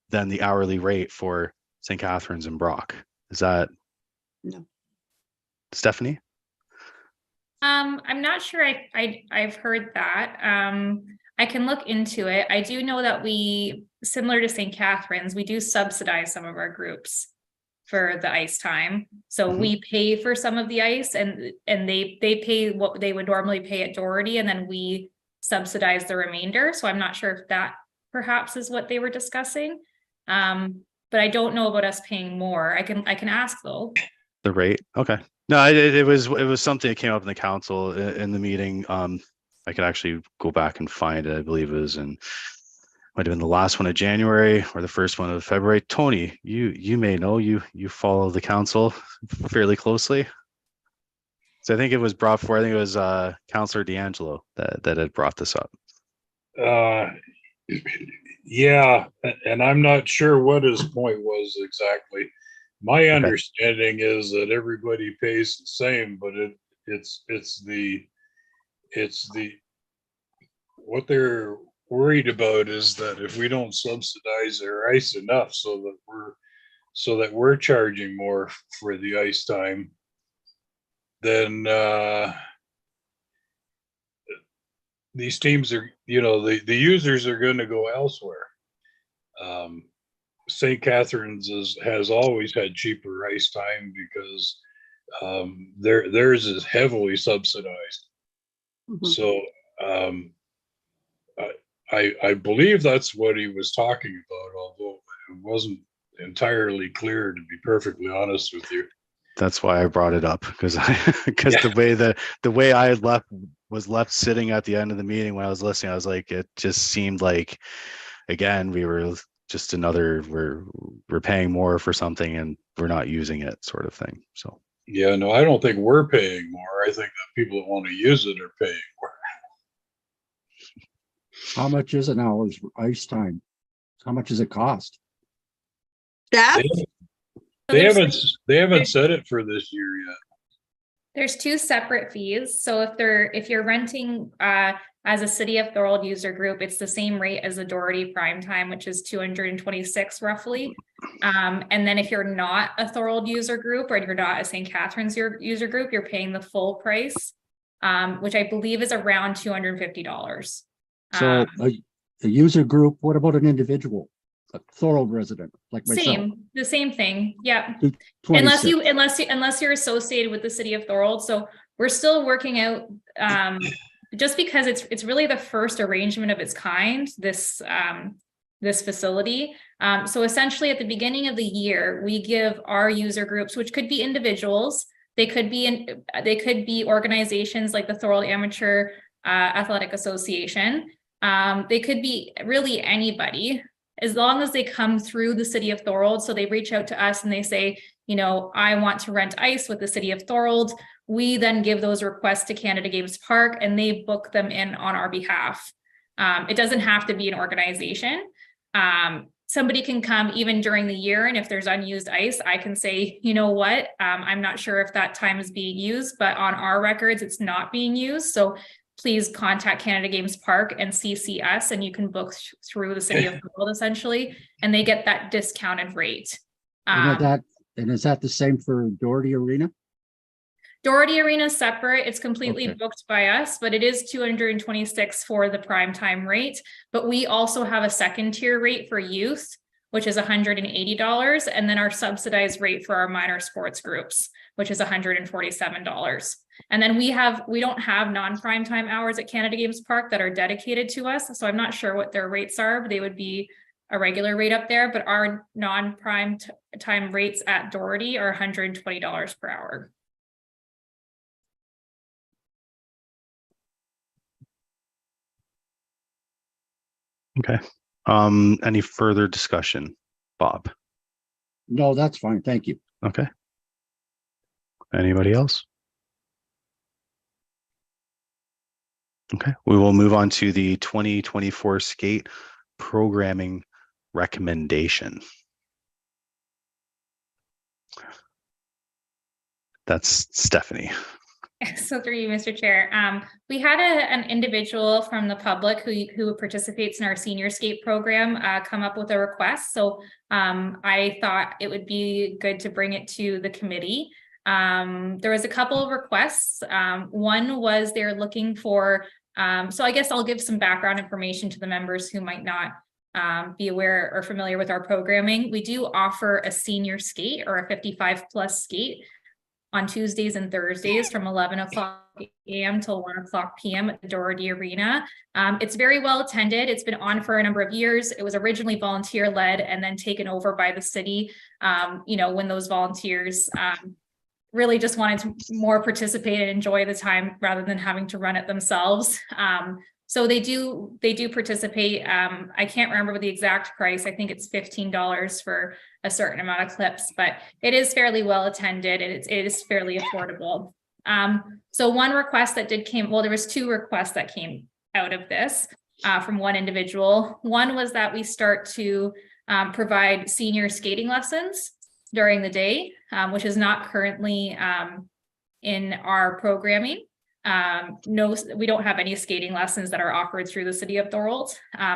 than the hourly rate for St. Catharines and Brock. Is that no? Stephanie? I'm not sure I've heard that. I can look into it. I do know that we, similar to St. Catharines, we do subsidize some of our groups for the ice time. So Mhm. we pay for some of the ice and they pay what they would normally pay at Doherty, and then we subsidize the remainder. So I'm not sure if that perhaps is what they were discussing. But I don't know about us paying more. I can ask though. The rate, okay. No, it was something that came up in the council in the meeting. I could actually go back and find it. I believe it was in, might have been the last one of January or the first one of February. Tony, you may know, you follow the council fairly closely. So I think it was brought forward, I think it was Councillor D'Angelo that had brought this up. Yeah, and I'm not sure what his point was exactly. My understanding is that everybody pays the same, but it's the what they're worried about is that if we don't subsidize their ice enough so that we're charging more for the ice time, then these teams are, the users are going to go elsewhere. St. Catharines has always had cheaper ice time because theirs is heavily subsidized. Mhm. So I believe that's what he was talking about, although it wasn't entirely clear, to be perfectly honest with you. That's why I brought it up, because Yeah. the way I was left sitting at the end of the meeting when I was listening, I was like, it just seemed like, again, we were just we're paying more for something and we're not using it, sort of thing. So Yeah, no, I don't think we're paying more. I think that people that want to use it are paying more. How much is an hour's ice time? How much does it cost? That, They haven't said it for this year yet. There's two separate fees. So if you're renting as a City of Thorold user group, it's the same rate as the Doherty prime time, which is 226 roughly. And then if you're not a Thorold user group or you're not a St. Catharines user group, you're paying the full price, which I believe is around $250. So a user group, what about an individual? A Thorold resident like myself? The same thing. Yeah. 26. Unless you're associated with the City of Thorold. So we're still working out, just because it's really the first arrangement of its kind, this facility. So essentially at the beginning of the year, we give our user groups, which could be individuals, they could be organizations like the Thorold Amateur Athletic Association. They could be really anybody, as long as they come through the City of Thorold. So they reach out to us and they say, I want to rent ice with the City of Thorold. We then give those requests to Canada Games Park and they book them in on our behalf. It doesn't have to be an organization. Somebody can come even during the year, and if there's unused ice, I can say, you know what, I'm not sure if that time is being used, but on our records, it's not being used. So please contact Canada Games Park and CC us, and you can book through the City of Thorold essentially, and they get that discounted rate. And is that the same for Doherty Arena? Doherty Arena is separate. It's completely Okay. booked by us, but it is 226 for the prime time rate. But we also have a second tier rate for youth, which is $180. And then our subsidized rate for our minor sports groups, which is $147. And then we don't have non-prime time hours at Canada Games Park that are dedicated to us. So I'm not sure what their rates are, but they would be a regular rate up there. But our non-prime time rates at Doherty are $120 per hour. okay. Any further discussion, Bob? No, that's fine. Thank you. Okay. Anybody else? Okay, we will move on to the 2024 skate programming recommendation. That's Stephanie. So through you, Mr. Chair, we had an individual from the public who participates in our senior skate program come up with a request. So I thought it would be good to bring it to the committee. There was a couple of requests. One was they're looking for, so I guess I'll give some background information to the members who might not be aware or familiar with our programming. We do offer a senior skate or a 55+ skate on Tuesdays and Thursdays from 11 o'clock a.m. till 1 o'clock p.m. at the Doherty Arena. It's very well attended. It's been on for a number of years. It was originally volunteer led and then taken over by the city. When those volunteers really just wanted to more participate and enjoy the time rather than having to run it themselves. So they do participate. I can't remember the exact price. I think it's $15 for a certain amount of clips, but it is fairly well attended and it is fairly affordable. So one request that there was 2 requests that came out of this from one individual. One was that we start to provide senior skating lessons during the day, which is not currently in our programming. No, we don't have any skating lessons that are offered through the city of Thorold.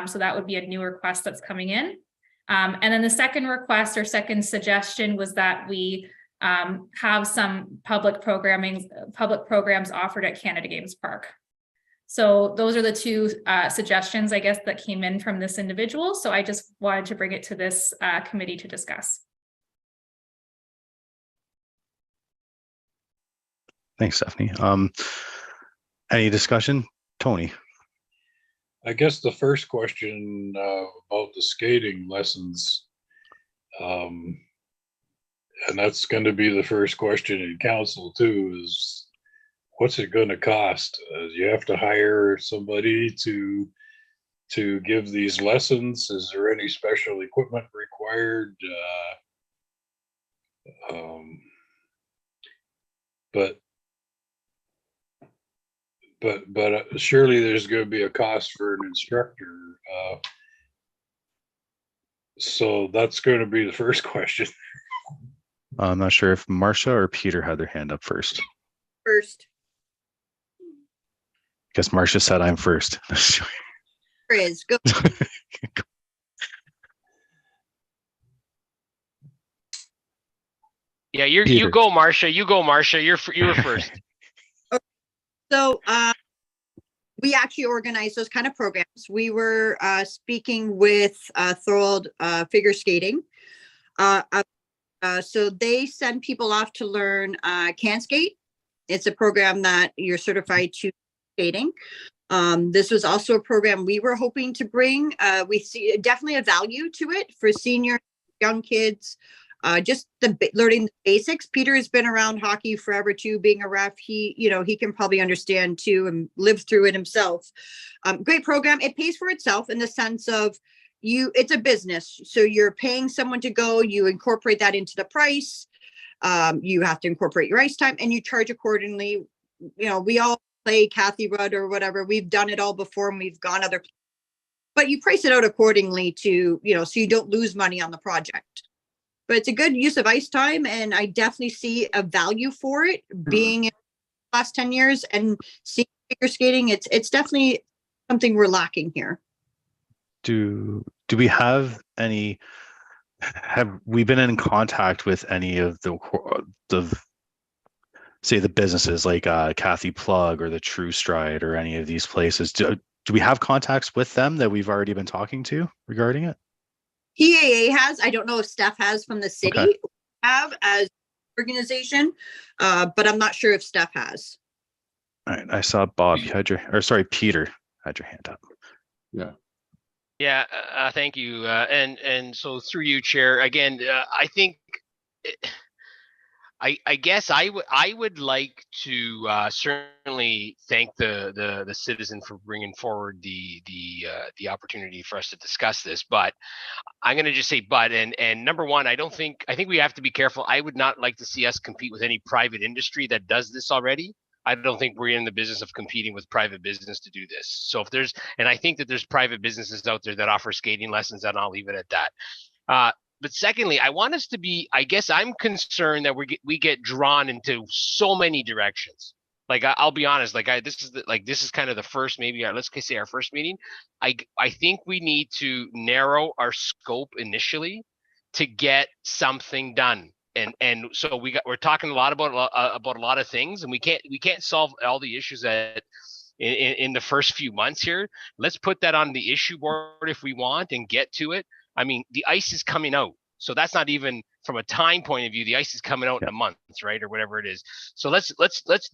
So that would be a new request that's coming in. And then the second request or second suggestion was that we have some public programs offered at Canada Games Park. So those are the 2 suggestions, I guess, that came in from this individual. So I just wanted to bring it to this committee to discuss. Thanks, Stephanie. Any discussion? Tony? I guess the first question about the skating lessons, and that's going to be the first question in council too, is what's it going to cost? You have to hire somebody to give these lessons. Is there any special equipment required? But surely there's going to be a cost for an instructor. So that's going to be the first question. I'm not sure if Marcia or Peter had their hand up first. First. Guess Marcia said I'm first. Chris, go. Yeah, you Peter. go, Marcia. You go, Marcia. You were first. So we actually organize those kind of programs. We were speaking with Thorold Figure Skating. So they send people off to learn can skate. It's a program that you're certified to skating. This was also a program we were hoping to bring. We see definitely a value to it for senior young kids. Just learning the basics. Peter has been around hockey forever too, being a ref. He can probably understand too and live through it himself. Great program. It pays for itself in the sense of it's a business. So you're paying someone to go, you incorporate that into the price. You have to incorporate your ice time and you charge accordingly. We all play Kathy Rudd or whatever. We've done it all before and we've gone other, but you price it out accordingly to, so you don't lose money on the project. But it's a good use of ice time, and I definitely see a value for it being in the last 10 years and seeing figure skating. It's definitely something we're lacking here. Do we have we been in contact with any of the say the businesses like Kathy Plug or the True Stride or any of these places? Do we have contacts with them that we've already been talking to regarding it? PAA has. I don't know if Steph has from the city. Okay. Have as organization, but I'm not sure if Steph has. All right, I saw Bob. Peter had your hand up. Yeah. Yeah, thank you. And so through you, Chair, again, I think, I guess I would like to certainly thank the citizen for bringing forward the opportunity for us to discuss this. But I'm going to just say, and number one, I think we have to be careful. I would not like to see us compete with any private industry that does this already. I don't think we're in the business of competing with private business to do this. So and I think that there's private businesses out there that offer skating lessons, and I'll leave it at that. But secondly, I want us to be, I guess I'm concerned that we get drawn into so many directions. Like, I'll be honest, this is kind of the first, maybe let's say our first meeting. I think we need to narrow our scope initially to get something done. and so we're talking a lot about a lot of things, and we can't solve all the issues that in the first few months here. Let's put that on the issue board if we want and get to it. I mean, the ice is coming out, so that's not even from a time point of view. The ice is coming out in a month, right, or whatever it is. So let's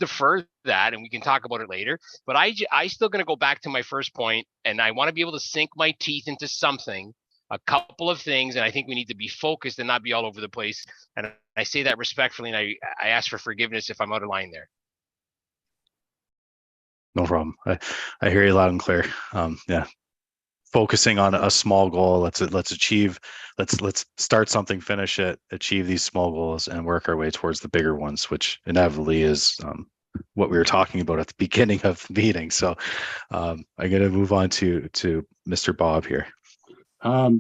defer that, and we can talk about it later. But I still going to go back to my first point, and I want to be able to sink my teeth into something, a couple of things, and I think we need to be focused and not be all over the place. And I say that respectfully, and I ask for forgiveness if I'm out of line there. No problem. I hear you loud and clear. Yeah. Focusing on a small goal. Let's start something, finish it, achieve these small goals, and work our way towards the bigger ones, which inevitably is what we were talking about at the beginning of the meeting. So I'm going to move on to Mr. Bob here. I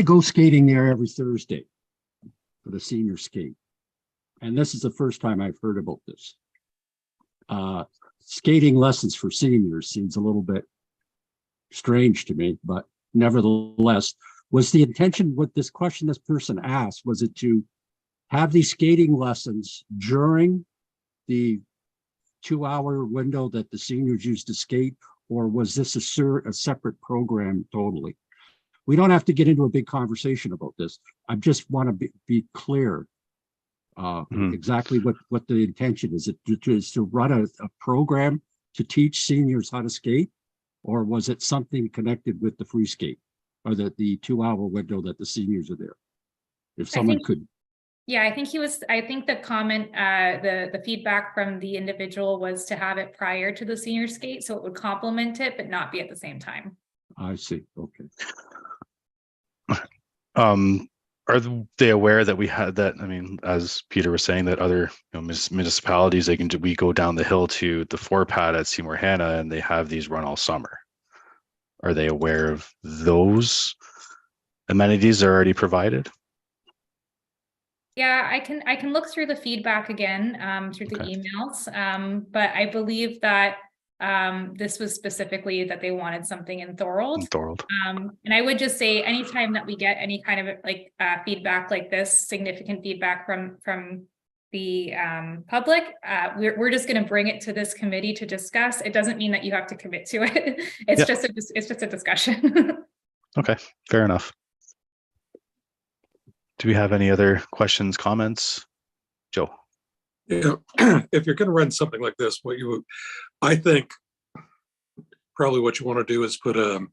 go skating there every Thursday for the senior skate. And this is the first time I've heard about this. Skating lessons for seniors seems a little bit strange to me, but nevertheless, was the intention with this question this person asked, was it to have these skating lessons during the 2-hour window that the seniors used to skate, or was this a separate program totally? We don't have to get into a big conversation about this. I just want to be clear exactly what the intention is. Is to run a program to teach seniors how to skate, or was it something connected with the free skate or the 2-hour window that the seniors are there? If someone could. Yeah, I think the comment, the feedback from the individual was to have it prior to the senior skate, so it would complement it, but not be at the same time. I see. Okay. Are they aware that we had that? I mean, as Peter was saying, that other municipalities, we go down the hill to the 4-pad at Seymour Hanna, and they have these run all summer. Are they aware of those amenities are already provided? Yeah, I can look through the feedback again through the emails, but I believe that this was specifically that they wanted something in Thorold. And I would just say anytime that we get any kind of like feedback like this, significant feedback from the public, we're just going to bring it to this committee to discuss. It doesn't mean that you have to commit to it. It's just a discussion. Okay, fair enough. Do we have any other questions, comments? Joe? Yeah, if you're going to run something like this, I think probably what you want to do is put a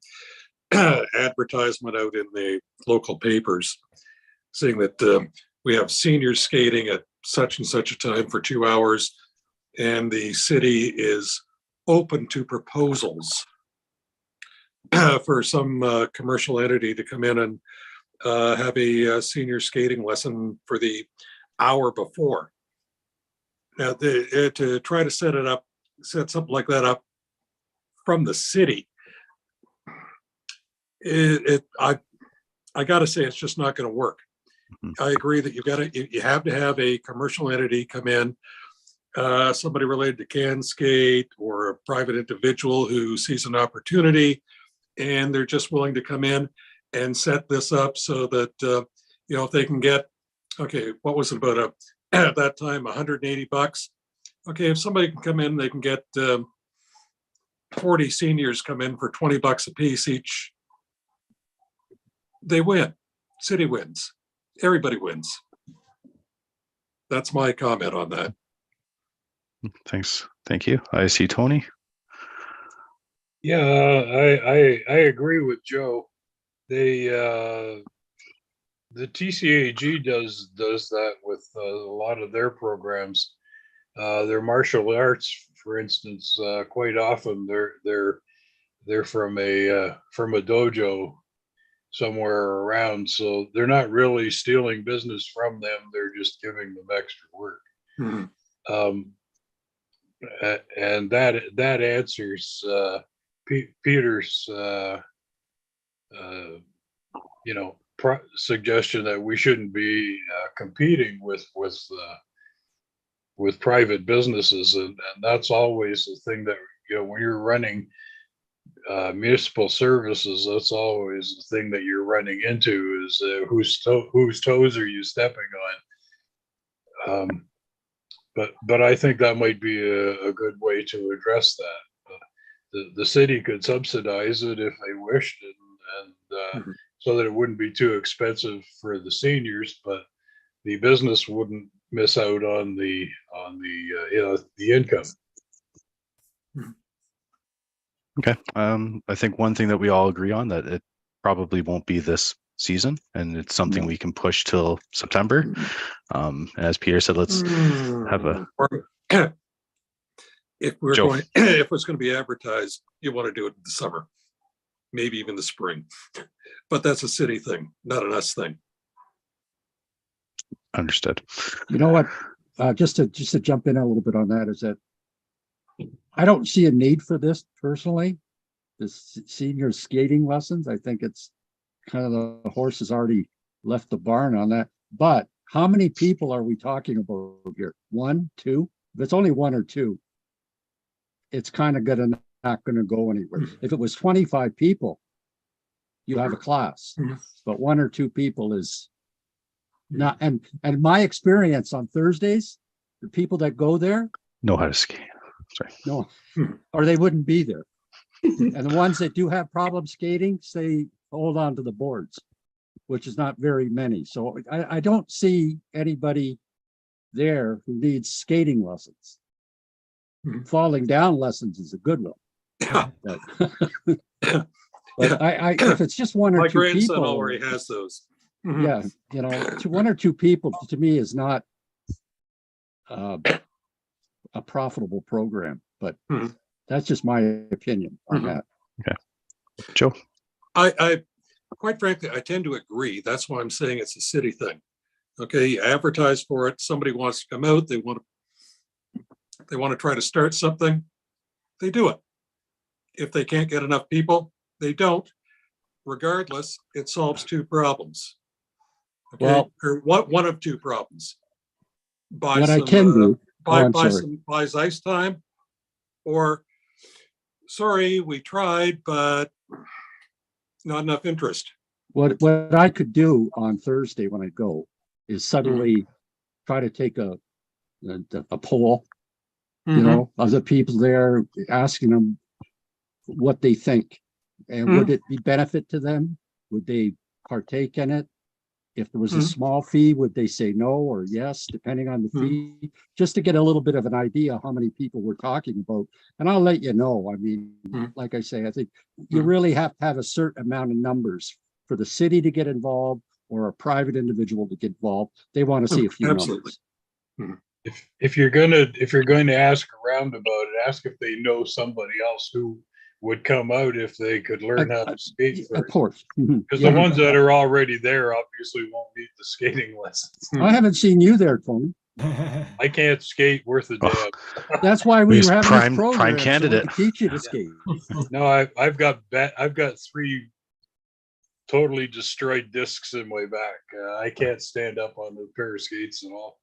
advertisement out in the local papers saying that we have seniors skating at such and such a time for 2 hours, and the city is open to proposals for some commercial entity to come in and have a senior skating lesson for the hour before. Now, to try to set something like that up from the city, I got to say, it's just not going to work. I agree that you have to have a commercial entity come in, somebody related to CanSkate or a private individual who sees an opportunity, and they're just willing to come in and set this up so that if they can get, what was it about at that time, $180? Okay, if somebody can come in, they can get 40 seniors come in for $20 a piece each. They win. City wins. Everybody wins. That's my comment on that. Thanks. Thank you. I see Tony. Yeah, I agree with Joe. The TCAG does that with a lot of their programs. Their martial arts, for instance, quite often they're from a dojo somewhere around, so they're not really stealing business from them. They're just giving them extra work. And that answers Peter's suggestion that we shouldn't be competing with private businesses, and that's always the thing that when you're running municipal services, that's always the thing that you're running into is whose toes are you stepping on? But I think that might be a good way to address that. The city could subsidize it if they wished, and Mhm. so that it wouldn't be too expensive for the seniors, but the business wouldn't miss out on the the income. Okay. I think one thing that we all agree on that it probably won't be this season, and it's something No. we can push till September. As Peter said, let's have a If we're Joe. going, if it's going to be advertised, you want to do it in the summer, maybe even the spring. But that's a city thing, not an us thing. understood. You know what? Just to jump in a little bit on that is that I don't see a need for this personally. The senior skating lessons, I think it's kind of the horse has already left the barn on that. But how many people are we talking about here? 1, 2? If it's only 1 or 2, it's kind of not gonna go anywhere. If it was 25 people, you have a class, but 1 or 2 people is not. And my experience on Thursdays, the people that go there, Know how to skate. Sorry. no, or they wouldn't be there. And the ones that do have problems skating, say, hold on to the boards, which is not very many. So I don't see anybody there who needs skating lessons. Mhm. Falling down lessons is a good one. But, Yeah. but I if it's just 1 or My 2 grandson people, already has those. Mhm. yeah, you know, 1 or 2 people to me is not a profitable program, but Mhm. that's just my opinion on Mhm. that. Joe. I quite frankly, I tend to agree. That's why I'm saying it's a city thing. Okay, you advertise for it. Somebody wants to come out. They want to try to start something. They do it. If they can't get enough people, they don't. Regardless, it solves 2 problems. Okay, Well, or one of 2 problems. Buy what I some, can do, I'm buy sorry. some, buys ice time, or sorry, we tried, but not enough interest. What I could do on Thursday when I go is suddenly try to take a poll, you know, of the people there, asking them what they think, and would it be benefit to them? Would they partake in it? If there was a small fee, would they say no or yes, depending on the fee? Just to get a little bit of an idea how many people we're talking about. And I'll let you know. I mean, like I say, I think you really have to have a certain amount of numbers for the city to get involved or a private individual to get involved. They want to see a few Absolutely. numbers. If you're going to ask around about it, ask if they know somebody else who would come out if they could learn how to skate Of first. course. Because the ones that are already there obviously won't need the skating lessons. I haven't seen you there, Tony. I can't skate worth a damn. That's why we He's were having prime- this program, prime so we candidate. could teach you to skate. No, I've got 3 totally destroyed discs in my back. I can't stand up on the pair of skates at all.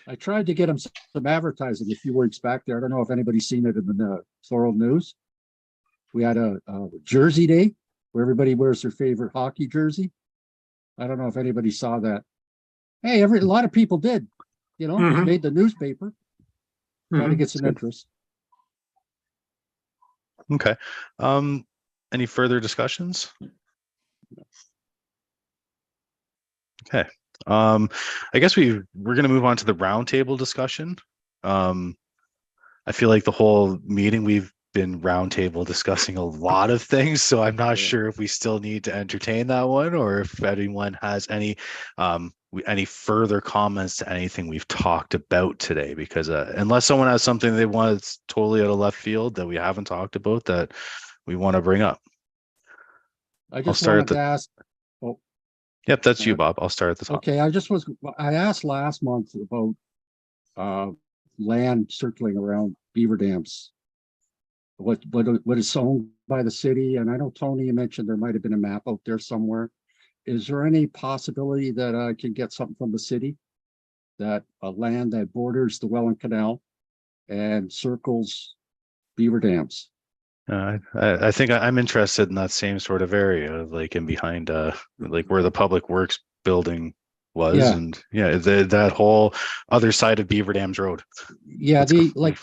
I tried to get him some advertising a few weeks back there. I don't know if anybody's seen it in the Thorold News. We had a Jersey Day where everybody wears their favorite hockey jersey. I don't know if anybody saw that. Hey, a lot of people did, you know, made the newspaper. Trying to get some interest. Okay. Any further discussions? Okay. I guess we're going to move on to the roundtable discussion. I feel like the whole meeting we've been roundtable discussing a lot of things, so I'm not sure if we still need to entertain that one or if anyone has any further comments to anything we've talked about today, because unless someone has something they want that's totally out of left field that we haven't talked about that we want to bring up. I just wanted to ask. Oh, yep, that's you, Bob. I'll start at the top. Okay, I asked last month about land circling around beaver dams. What is owned by the city? And I know, Tony, you mentioned there might have been a map out there somewhere. Is there any possibility that I can get something from the city, that land that borders the Welland Canal and circles beaver dams. I think I'm interested in that same sort of area, like in behind, like where the Public Works building was, Yeah. and yeah, that whole other side of Beaver Dams Road. Yeah, Let's the go. like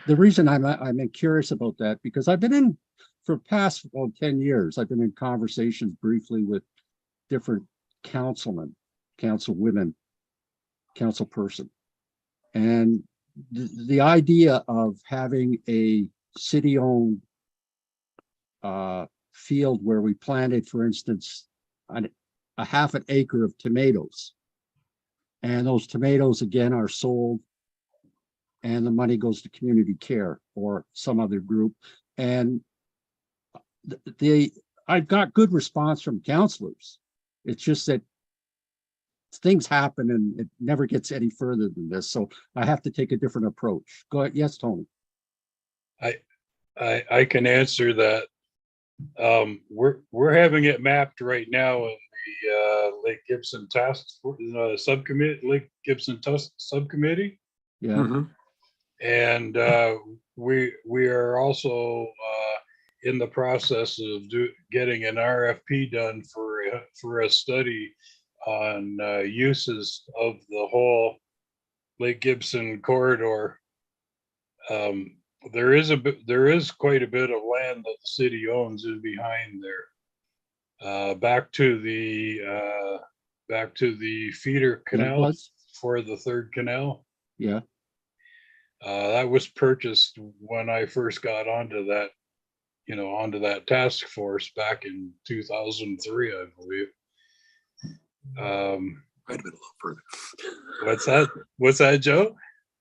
the reason I'm curious about that, because I've been in for past 10 years, I've been in conversations briefly with different councilmen, councilwomen, councilperson, and the idea of having a city-owned field where we planted, for instance, a half an acre of tomatoes. And those tomatoes again are sold and the money goes to community care or some other group. And I've got good response from counselors. It's just that things happen and it never gets any further than this. So I have to take a different approach. Go ahead. Yes, Tony. I can answer that. We're having it mapped right now in the Lake Gibson Task Subcommittee, Lake Gibson Task Subcommittee, Yeah. Mhm. and we are also in the process of getting an RFP done for a study on uses of the whole Lake Gibson corridor. There is quite a bit of land that the city owns in behind there. Back to the feeder canal for the third canal. Yeah. That was purchased when I first got onto that, onto that task force back in 2003, I believe. Might have been a little further. What's that, Joe?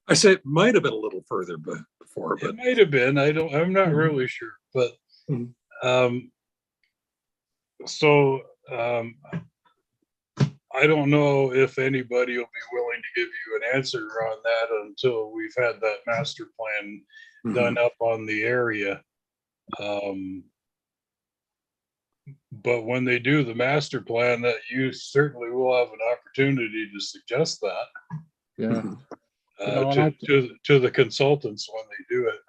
I say it might have been a little further before, but It might have been. I'm not really sure, but Mhm. I don't know if anybody will be willing to give you an answer on that until we've had that master plan done up on the area. But when they do the master plan, that you certainly will have an opportunity to suggest that Yeah. to the consultants when they do it.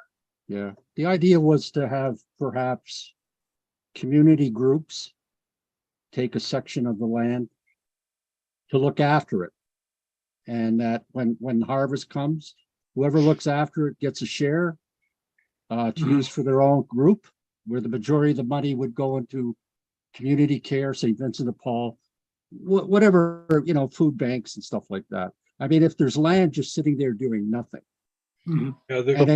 Yeah. The idea was to have perhaps community groups take a section of the land to look after it. And that when harvest comes, whoever looks after it gets a share to use for their own group, where the majority of the money would go into community care, St. Vincent de Paul, whatever, food banks and stuff like that. I mean, if there's land just sitting there doing nothing. Yeah, And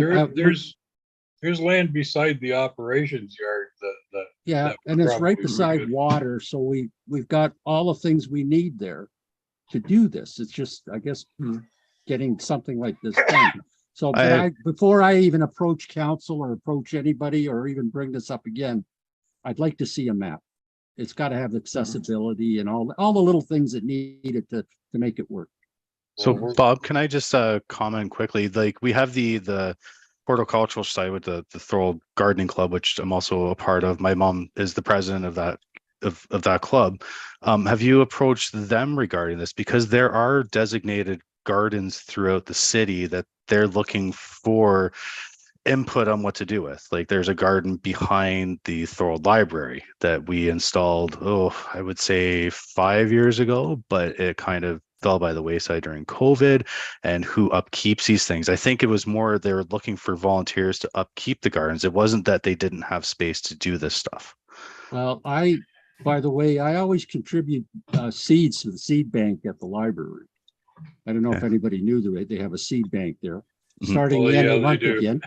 there's land beside the operations yard that yeah, that and it's right probably beside would. water, so we've got all the things we need there to do this. It's just, I guess, getting something like this done. So before I even approach council or approach anybody or even bring this up again, I'd like to see a map. It's got to have accessibility and all the little things that needed to make it work. So Bob, can I just comment quickly? Like we have the horticultural site with the Thorold Gardening Club, which I'm also a part of. My mom is the president of that club. Have you approached them regarding this? Because there are designated gardens throughout the city that they're looking for input on what to do with. Like there's a garden behind the Thorold Library that we installed, I would say 5 years ago, but it kind of fell by the wayside during COVID. And who upkeeps these things? I think it was more they were looking for volunteers to upkeep the gardens. It wasn't that they didn't have space to do this stuff. Well, by the way, I always contribute seeds to the seed bank at the library. I don't know if anybody knew they have a seed bank there. Starting the end of the month again.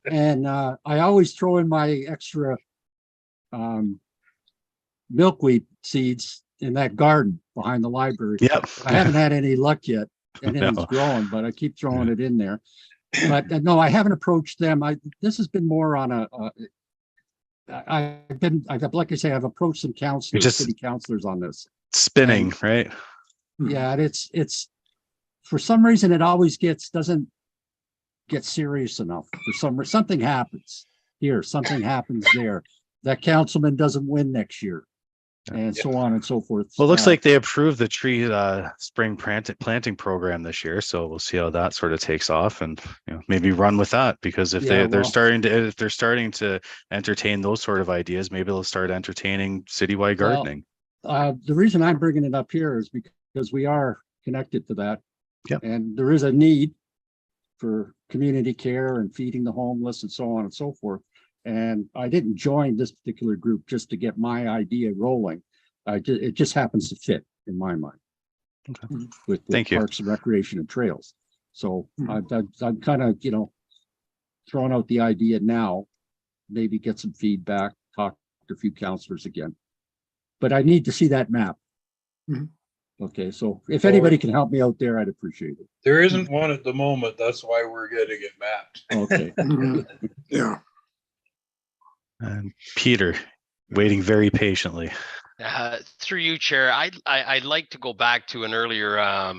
And I always throw in my extra milkweed seeds in that garden behind the library. Yep. I haven't had any luck yet. Anything's growing, but I keep throwing it in there. But no, I haven't approached them. This has been more on like I say, I've approached some counselors, city councilors on this. Spinning, right? Yeah, and it's for some reason it always doesn't get serious enough. For something happens here, something happens there. That councilman doesn't win next year. and so on and so forth. Well, it looks like they approved the tree spring planting program this year, so we'll see how that sort of takes off, and maybe run with that, because if Yeah, they're well- starting to entertain those sort of ideas, maybe they'll start entertaining citywide Well, gardening. The reason I'm bringing it up here is because we are connected to that. Yep. And there is a need for community care and feeding the homeless and so on and so forth. And I didn't join this particular group just to get my idea rolling. It just happens to fit in my mind. Okay. With Thank you. Parks and Recreation and Trails. So I'm kind of, throwing out the idea now, maybe get some feedback, talk to a few counselors again. But I need to see that map. Mhm. Okay, so if anybody can help me out there, I'd appreciate it. There isn't one at the moment. That's why we're getting it mapped. Okay. Yeah. And Peter, waiting very patiently. Through you, Chair, I'd like to go back to an earlier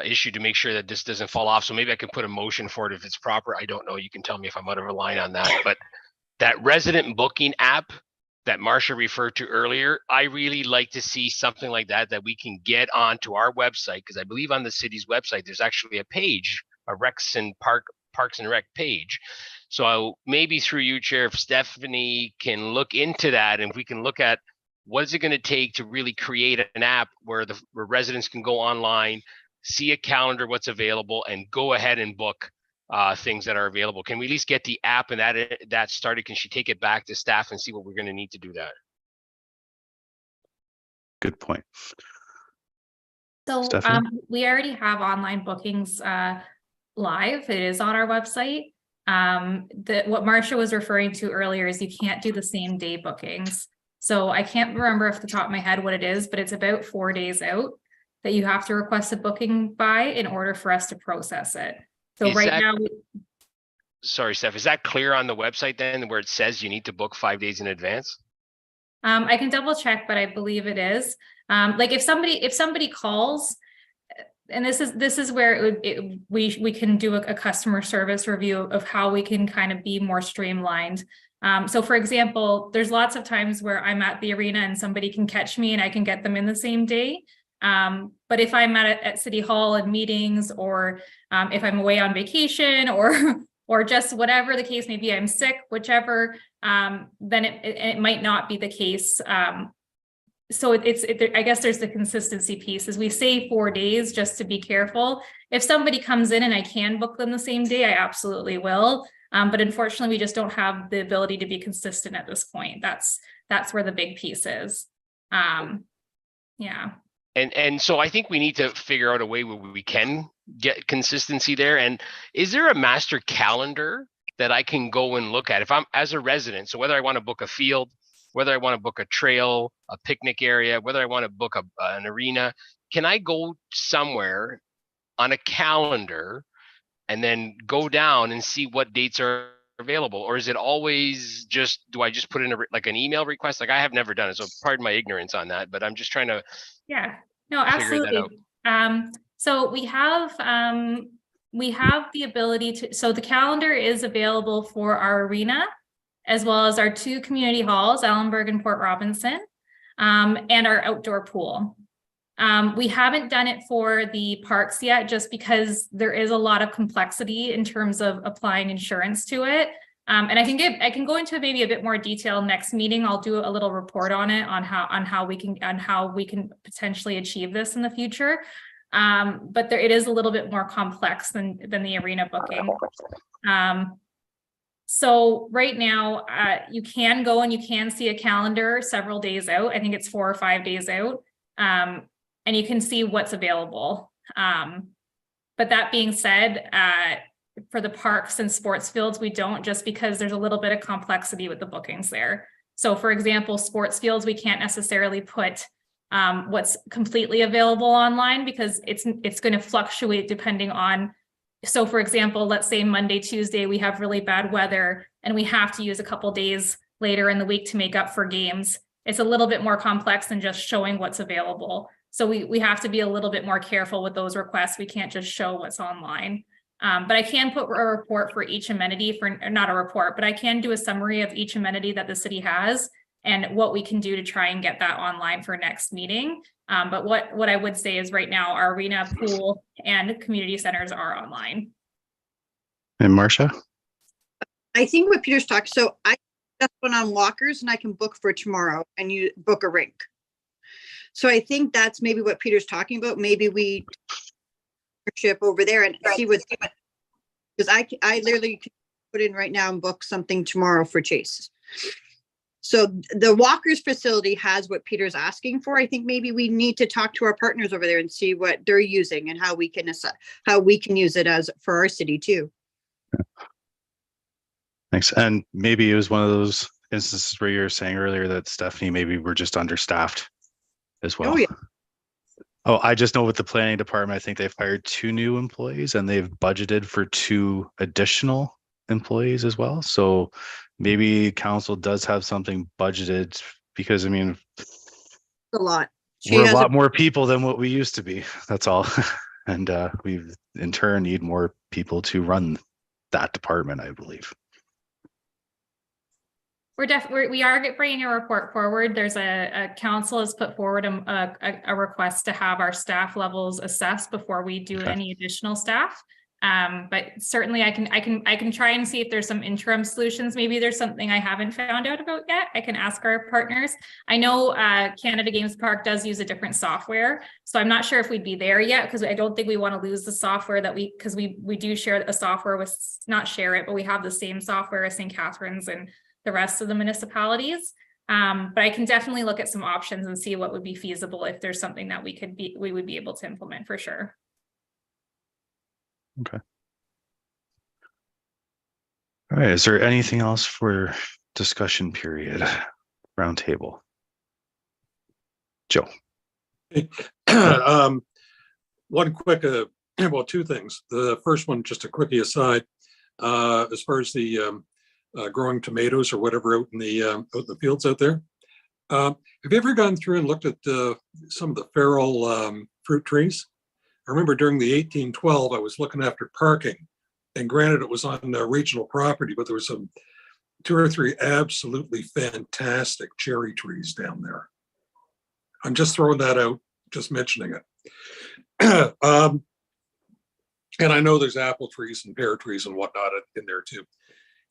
issue to make sure that this doesn't fall off. So maybe I can put a motion for it if it's proper. I don't know. You can tell me if I'm out of line on that. But that resident booking app that Marcia referred to earlier, I really like to see something like that we can get onto our website, because I believe on the city's website there's actually a page, a Parks and Rec page. So maybe through you, Chair, if Stephanie can look into that, and if we can look at what is it going to take to really create an app where where residents can go online, see a calendar, what's available, and go ahead and book things that are available. Can we at least get the app and that started? Can she take it back to staff and see what we're going to need to do that? Good point. So Stephanie? we already have online bookings live. It is on our website. What Marcia was referring to earlier is you can't do the same day bookings. So I can't remember off the top of my head what it is, but it's about 4 days out that you have to request a booking by in order for us to process it. So Is right that- now, Sorry, Steph, is that clear on the website then, where it says you need to book 5 days in advance? I can double check, but I believe it is. Like if somebody calls, and this is where we can do a customer service review of how we can kind of be more streamlined. So for example, there's lots of times where I'm at the arena and somebody can catch me and I can get them in the same day. But if I'm at City Hall and meetings, or if I'm away on vacation, or just whatever the case may be, I'm sick, whichever, then it might not be the case. So I guess there's the consistency piece, is we say 4 days just to be careful. If somebody comes in and I can book them the same day, I absolutely will. But unfortunately, we just don't have the ability to be consistent at this point. That's where the big piece is. Yeah. And so I think we need to figure out a way where we can get consistency there. And is there a master calendar that I can go and look at if I'm as a resident? So whether I want to book a field, whether I want to book a trail, a picnic area, whether I want to book an arena, can I go somewhere on a calendar and then go down and see what dates are available? Or is it always just, do I just put in like an email request? Like, I have never done it, so pardon my ignorance on that, but I'm just trying to Yeah, no, figure that absolutely. So we have the ability to, so the calendar is available for our arena, as well as our 2 community halls, Ellenberg and Port Robinson, and our outdoor pool. We haven't done it for the parks yet, just because there is a lot of complexity in terms of applying insurance to it. And I can go into maybe a bit more detail next meeting. I'll do a little report on it, on how we can potentially achieve this in the future. But it is a little bit more complex than the arena booking. So right now, you can go and you can see a calendar several days out. I think it's 4 or 5 days out. And you can see what's available. But that being said, for the parks and sports fields, we don't, just because there's a little bit of complexity with the bookings there. So for example, sports fields, we can't necessarily put what's completely available online, because it's going to fluctuate depending on. So for example, let's say Monday, Tuesday, we have really bad weather and we have to use a couple days later in the week to make up for games. It's a little bit more complex than just showing what's available. So we have to be a little bit more careful with those requests. We can't just show what's online. But I can put a report for each amenity, not a report, but I can do a summary of each amenity that the city has. and what we can do to try and get that online for next meeting. But what I would say is right now, our arena, pool, and community centers are online. And Marcia? I think what Peter's talked, so I just went on Walkers and I can book for tomorrow and you book a rink. So I think that's maybe what Peter's talking about. Maybe we ship over there and see what, because I literally can put in right now and book something tomorrow for Chase. So the Walkers facility has what Peter's asking for. I think maybe we need to talk to our partners over there and see what they're using and how we can use it as for our city too. Thanks. And maybe it was one of those instances where you were saying earlier that Stephanie, maybe we're just understaffed as well. Oh, yeah. Oh, I just know with the planning department, I think they've hired 2 new employees and they've budgeted for 2 additional employees as well. So maybe council does have something budgeted, because I mean, A lot. we're a lot more people than what we used to be. That's all. And we in turn need more people to run that department, I believe. We are bringing a report forward. There's a council has put forward a request to have our staff levels assessed before we do any additional staff. But certainly I can try and see if there's some interim solutions. Maybe there's something I haven't found out about yet. I can ask our partners. I know Canada Games Park does use a different software, so I'm not sure if we'd be there yet, because I don't think we want to lose the software that because we do share a software with, not share it, but we have the same software as St. Catharines and the rest of the municipalities. But I can definitely look at some options and see what would be feasible if there's something that we would be able to implement for sure. Okay. All right. Is there anything else for discussion period? Roundtable. Joe. One quick, well, 2 things. The first one, just a quickie aside, as far as the growing tomatoes or whatever out in the fields out there. Have you ever gone through and looked at some of the feral fruit trees? I remember during the 1812, I was looking after parking, and granted it was on regional property, but there was some 2 or 3 absolutely fantastic cherry trees down there. I'm just throwing that out, just mentioning it. And I know there's apple trees and pear trees and whatnot in there too.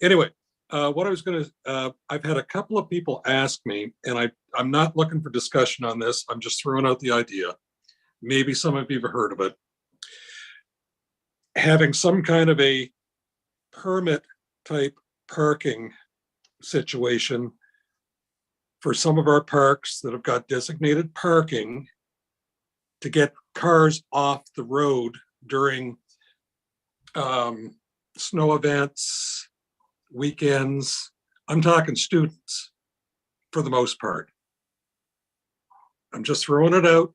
Anyway, what I was going to, I've had a couple of people ask me, and I'm not looking for discussion on this. I'm just throwing out the idea. Maybe some of you have heard of it. Having some kind of a permit type parking situation for some of our parks that have got designated parking to get cars off the road during snow events, weekends. I'm talking students for the most part. I'm just throwing it out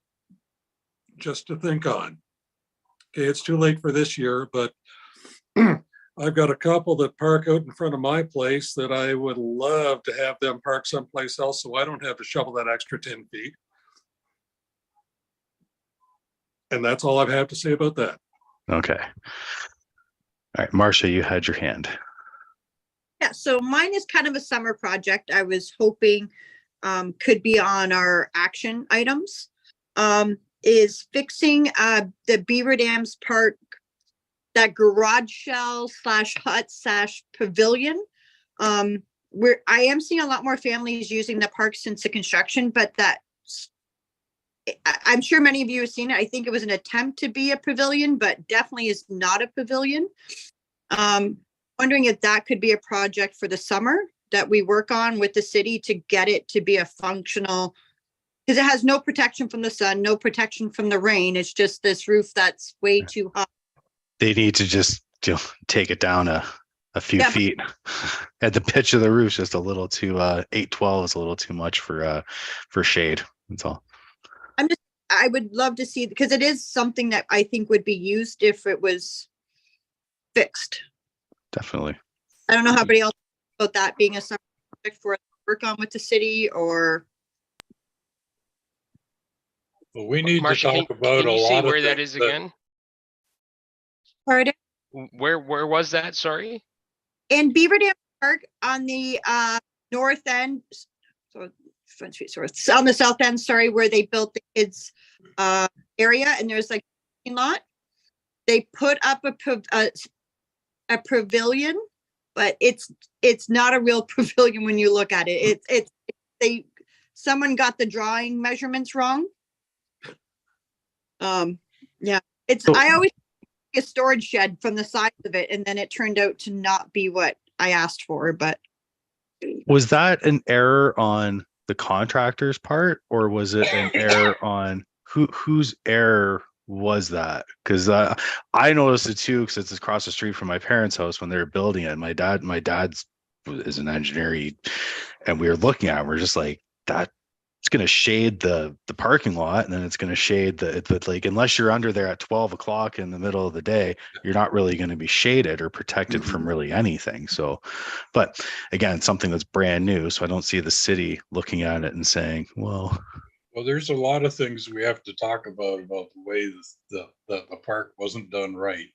just to think on. Okay, it's too late for this year, but I've got a couple that park out in front of my place that I would love to have them park someplace else so I don't have to shovel that extra 10 feet. And that's all I have to say about that. Okay. All right, Marcia, you had your hand. Yeah, so mine is kind of a summer project. I was hoping could be on our action items. Is fixing the Beaver Dams Park, that garage shell / hut / pavilion. Where I am seeing a lot more families using the park since the construction, but I'm sure many of you have seen it. I think it was an attempt to be a pavilion, but definitely is not a pavilion. Wondering if that could be a project for the summer that we work on with the city to get it to be a functional, because it has no protection from the sun, no protection from the rain. It's just this roof that's way too high. They need to just take it down a few feet. At the pitch of the roof, just a little too 812 is a little too much for shade. That's all. I would love to see, because it is something that I think would be used if it was fixed. Definitely. I don't know how everybody else about that being a summer project for us to work on with the city, or. Well, we need Marcia, to talk about can a you lot say of where that things is again? Pardon? Where was that? Sorry. In Beaver Dam Park on the north end, So Front Street, so it's on the south end, sorry, where they built the kids area, and there's like a lot. They put up a pavilion, but it's not a real pavilion when you look at it. Someone got the drawing measurements wrong. Yeah, I always a storage shed from the size of it, and then it turned out to not be what I asked for. But Was that an error on the contractor's part, or was it an error on whose error was that? Because I noticed it too, because it's across the street from my parents' house when they were building it. My dad's is an engineer, and we were looking at it, we're just like, that it's going to shade the parking lot, and then it's going to shade like, unless you're under there at 12 o'clock in the middle of the day, you're not really going to be shaded or protected from really anything. So, but again, something that's brand new, so I don't see the city looking at it and saying, well, there's a lot of things we have to talk about the way the park wasn't done right,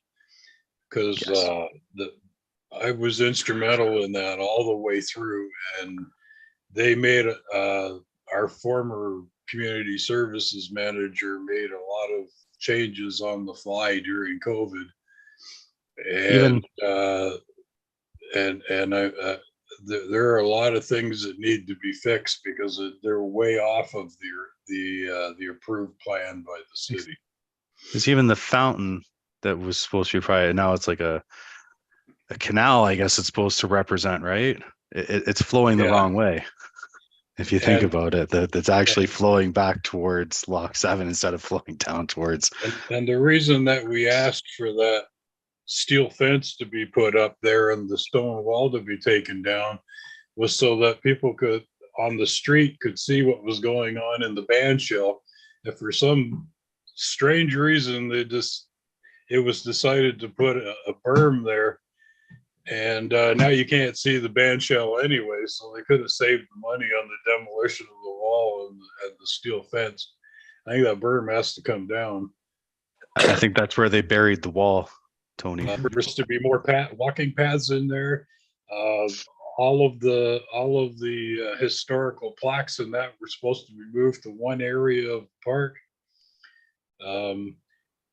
because yes. I was instrumental in that all the way through, and they made our former community services manager made a lot of changes on the fly during COVID, and there are a lot of things that need to be fixed because they're way off of the approved plan by the city. It's even the fountain that was supposed to be private. Now it's like a canal, I guess it's supposed to represent, right? It's flowing the wrong way. If you think about it, that's actually flowing back towards Lock 7 instead of flowing down towards. And the reason that we asked for that steel fence to be put up there and the stone wall to be taken down was so that people could on the street could see what was going on in the band shell. If for some strange reason it was decided to put a berm there, and now you can't see the band shell anyway, so they could have saved the money on the demolition of the wall and the steel fence. I think that berm has to come down. I think that's where they buried the wall, Tony. There's to be more walking paths in there. All of the historical plaques and that were supposed to be moved to one area of the park.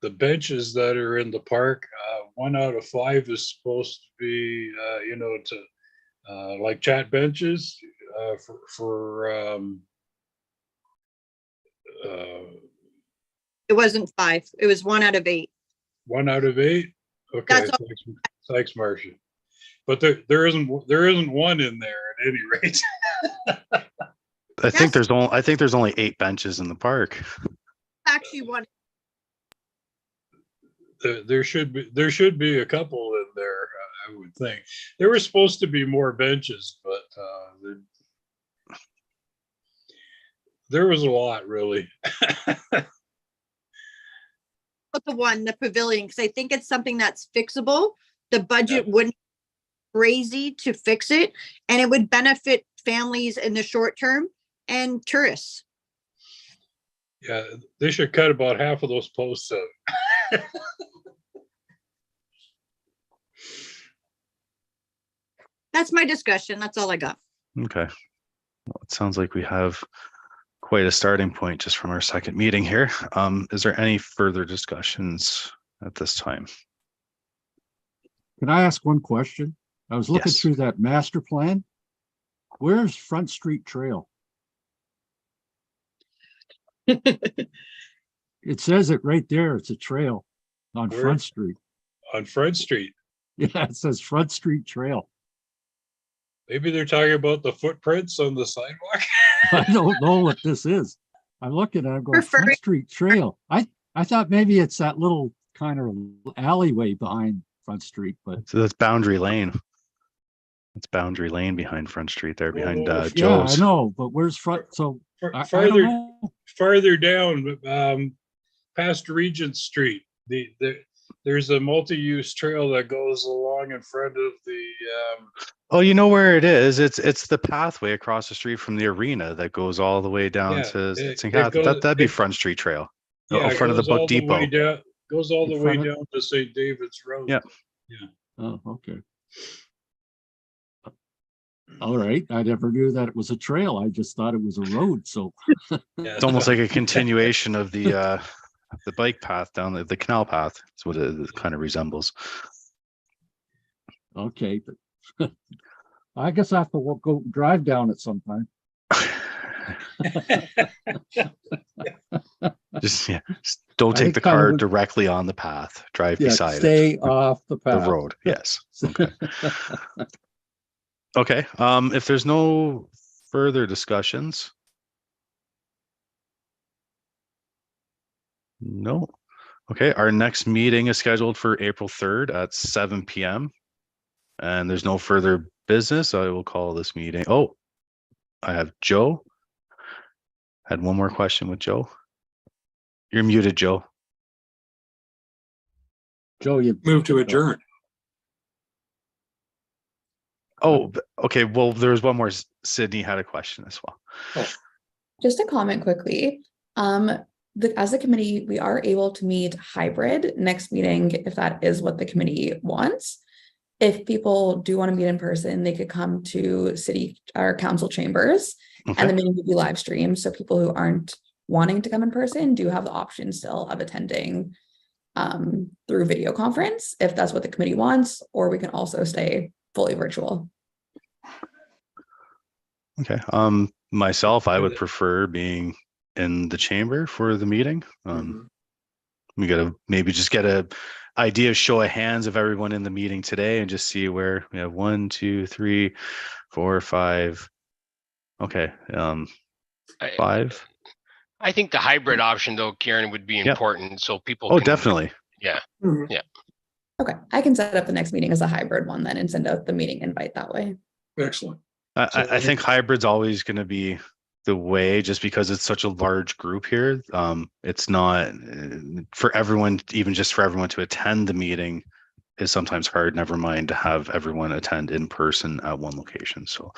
The benches that are in the park, 1 out of 5 is supposed to be, like chat benches it wasn't 5. It was 1 out of 8. 1 out of 8. Okay, thanks, Marcia. But there isn't one in there at any rate. I think there's only 8 benches in the park. Actually, 1. There should be a couple in there. I would think there were supposed to be more benches, but there was a lot really. But the pavilion, because I think it's something that's fixable. The budget wouldn't be crazy to fix it, and it would benefit families in the short term and tourists. Yeah, they should cut about half of those posts out. That's my discussion. That's all I got. Okay. Well, it sounds like we have quite a starting point just from our second meeting here. Is there any further discussions at this time? Can I ask one question? I was looking through that master plan. Where's Front Street Trail? It says it right there. It's a trail on Front Street. On Front Street. Yeah, it says Front Street Trail. Maybe they're talking about the footprints on the sidewalk. I don't know what this is. I'm looking at it, I'm going, Front Street Trail. I thought maybe it's that little kind of alleyway behind Front Street, but so that's Boundary Lane. It's Boundary Lane behind Front Street there, behind Joe's. Yeah, I know, but where's Front? So farther down, past Regent Street, there's a multi-use trail that goes along in front of the. Oh, you know where it is? It's the pathway across the street from the arena that goes all the way down to St. Catharines. That'd be Front Street Trail. Yeah, in front of the Book Depot. Goes all the way down to St. David's Road. Yeah. Yeah. Oh, okay. All right, I never knew that it was a trail. I just thought it was a road, so. It's almost like a continuation of the bike path down the canal path. That's what it kind of resembles. Okay. I guess I have to go drive down it sometime. Just don't I take think the kind of car a- directly on the path. Drive Yeah, beside stay it. off the The path. road. Yes. Okay. Okay. If there's no further discussions. No. Okay. Our next meeting is scheduled for April 3rd at 7 p.m. And there's no further business. I will call this meeting. Oh, I have Joe. Had one more question with Joe. You're muted, Joe. Joe, you Move to adjourn. Oh, okay. Well, there was one more. Sydney had a question as well. Just a comment quickly. As a committee, we are able to meet hybrid next meeting if that is what the committee wants. If people do want to meet in person, they could come to city or council chambers, and the Okay. meeting will be live streamed. So people who aren't wanting to come in person do have the option still of attending through video conference if that's what the committee wants, or we can also stay fully virtual. Okay. Myself, I would prefer being in the chamber for the meeting. Mhm. We gotta maybe just get a idea, show of hands of everyone in the meeting today, and just see where we have 1, 2, 3, 4, 5. Okay. I- 5. I think the hybrid option though, Karen, would be Yep. important so people. Oh, can- definitely. Mhm. Okay, I can set up the next meeting as a hybrid one then and send out the meeting invite that way. Excellent. I think hybrid's always going to be the way, just because it's such a large group here. It's not for everyone, even just for everyone to attend the meeting is sometimes hard, never mind to have everyone attend in person at one location. So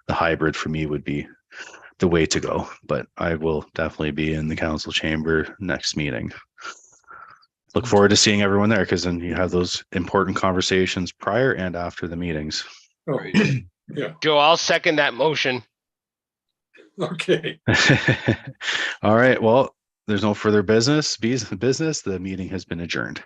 the hybrid for me would be the way to go, but I will definitely be in the council chamber next meeting. Look forward to seeing everyone there, because then you have those important conversations prior and after the meetings. Oh, yeah. Joe, I'll second that motion. Okay. All right. Well, there's no further business. The meeting has been adjourned.